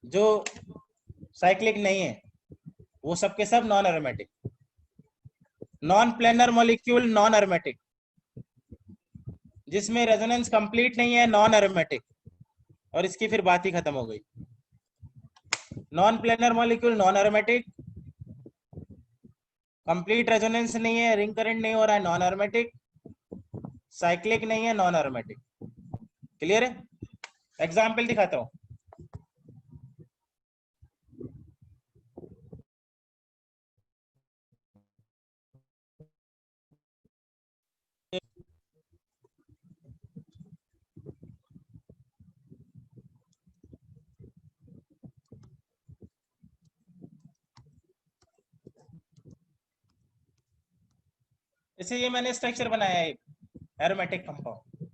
जो साइक्लिक नहीं है वो सब के सब non aromatic. Non planar molecule non aromatic, जिसमें रेजोनेंस कंप्लीट नहीं है नॉन एरोमेटिक, और इसकी फिर बात ही खत्म हो गई। Non planar molecule non aromatic, complete resonance नहीं है, रिंग करंट नहीं हो रहा है, नॉन एरोमेटिक, साइक्लिक नहीं है, नॉन एरोमेटिक। क्लियर है? एग्जाम्पल दिखाता हूं। जैसे ये मैंने स्ट्रक्चर बनाया है एक एरोमेटिक कंपाउंड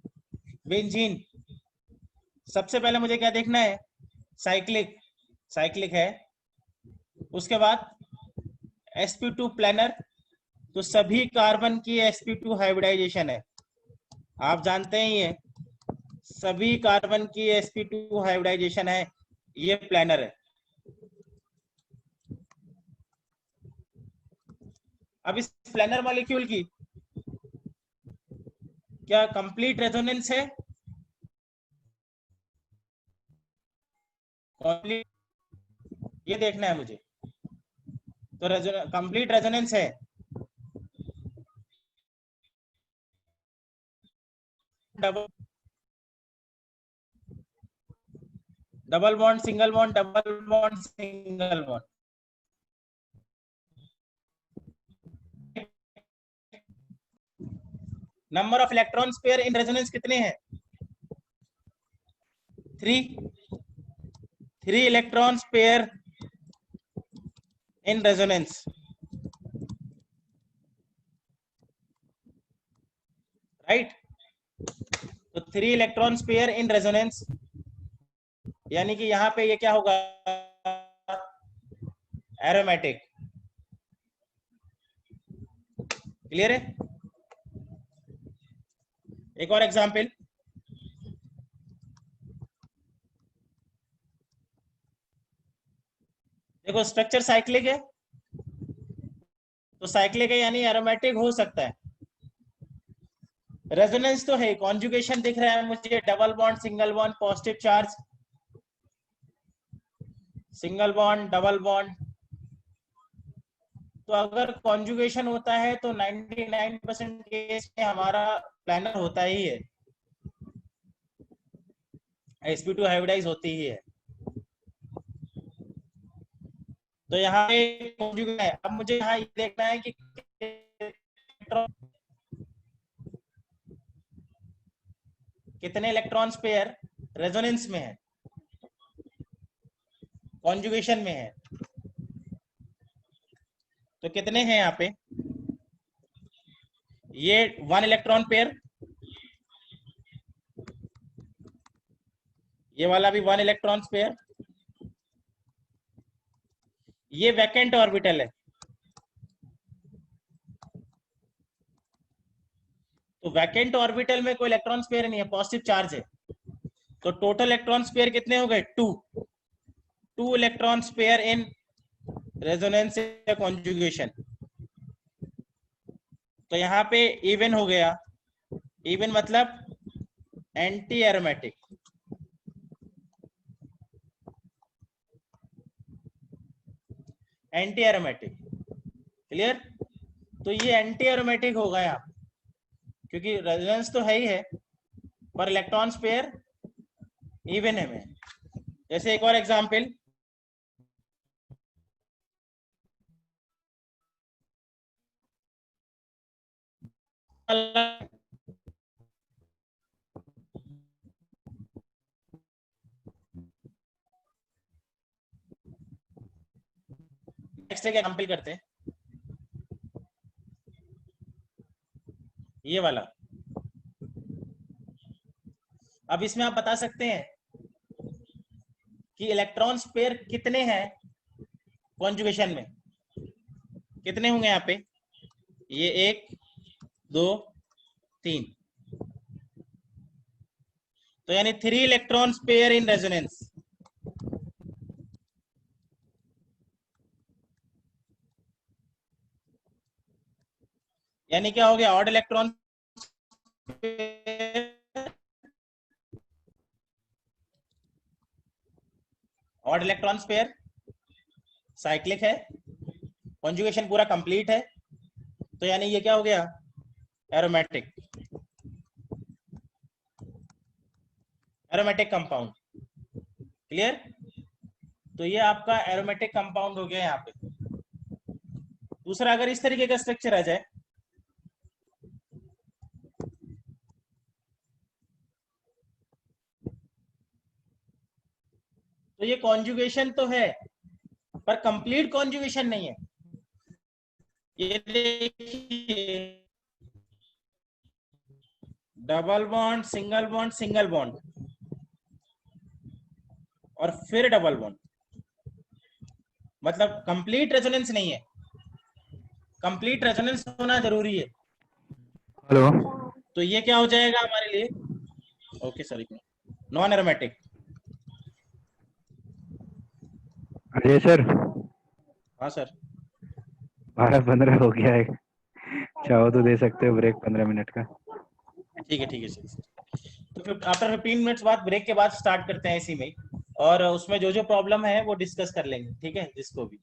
बेंजीन। सबसे पहले मुझे क्या देखना है, साइक्लिक, साइक्लिक है। उसके बाद sp2 प्लानर, तो सभी कार्बन की sp2 हाइब्रिडाइजेशन है, आप जानते ही हैं, सभी कार्बन की sp2 हाइब्रिडाइजेशन है, ये प्लानर है। अब इस प्लानर मॉलिक्यूल की क्या कंप्लीट रेजोनेंस है, कंप्लीट, ये देखना है मुझे। तो कंप्लीट रेजोनेंस है, double double bond single bond double bond single bond. Number of electron pair in resonance कितने हैं, 3 electron pair in resonance, right. तो 3 इलेक्ट्रॉन पेयर इन रेजोनेंस, यानी कि यहाँ पे ये क्या होगा, एरोमेटिक। क्लियर है। एक और एग्जांपल, देखो स्ट्रक्चर साइक्लिक है, तो साइक्लिक है यानी एरोमेटिक हो सकता है। रेजोनेंस तो है, कॉन्जुगेशन दिख रहा है मुझे, double bond single bond positive charge, single bond double bond. तो अगर कॉन्जुगेशन होता है तो 99% केस में हमारा प्लानर होता ही है, sp2 हाइब्रिडाइज होती ही है। तो यहाँ पे कॉन्जुगेशन है। अब मुझे यहाँ ये देखना है कि कितने इलेक्ट्रॉन्स पेयर रेजोनेंस में है, कॉन्जुगेशन में है। तो कितने हैं यहाँ पे, ये 1 इलेक्ट्रॉन पेयर, ये वाला भी 1 इलेक्ट्रॉन पेयर, ये वैकेंट ऑर्बिटल है। तो वैकेंट ऑर्बिटल में कोई इलेक्ट्रॉन पेयर नहीं है, पॉजिटिव चार्ज है। तो टोटल इलेक्ट्रॉन पेयर कितने हो गए, 2 इलेक्ट्रॉन पेयर इन रेजोनेंस या कॉन्जुगेशन। तो यहाँ पे इवन हो गया, इवन मतलब anti aromatic, anti aromatic. Clear. तो ये एंटी एरोमेटिक होगा यहाँ, क्योंकि रेजोनेंस तो है ही है पर इलेक्ट्रॉन पेयर इवन है में। जैसे एक और एग्जांपल, नेक्स्ट एक एग्जांपल करते हैं, ये वाला। अब इसमें आप बता सकते हैं कि इलेक्ट्रॉन पेयर कितने हैं कॉन्जुगेशन में, कितने होंगे यहाँ पे, ये 1 2 3, तो यानी 3 इलेक्ट्रॉन पेयर इन रेजोनेंस। यानी क्या हो गया, odd electron odd electron pair cyclic है, कॉन्जुगेशन पूरा कंप्लीट है, तो यानी ये क्या हो गया, एरोमेटिक, एरोमेटिक कंपाउंड। क्लियर। तो ये आपका एरोमेटिक कंपाउंड हो गया यहाँ पे। दूसरा, अगर इस तरीके का स्ट्रक्चर आ जाए, तो ये कॉन्जुगेशन तो है पर कंप्लीट कॉन्जुगेशन नहीं है। ये देखिए डबल बॉन्ड, सिंगल बॉन्ड और फिर डबल बॉन्ड, मतलब कंप्लीट रेजोनेंस नहीं है, कंप्लीट रेजोनेंस होना जरूरी है। हेलो, तो ये क्या हो जाएगा हमारे लिए? Okay sir, non aromatic. Ajay sir हाँ सर, 12-15 हो गया है, चाहो तो दे सकते हो ब्रेक 15 मिनट का। ठीक है सर। तो फिर आफ्टर 15 मिनट्स बाद ब्रेक के बाद स्टार्ट करते हैं इसी में, और उसमें जो जो प्रॉब्लम है वो डिस्कस कर लेंगे, ठीक है, जिसको भी।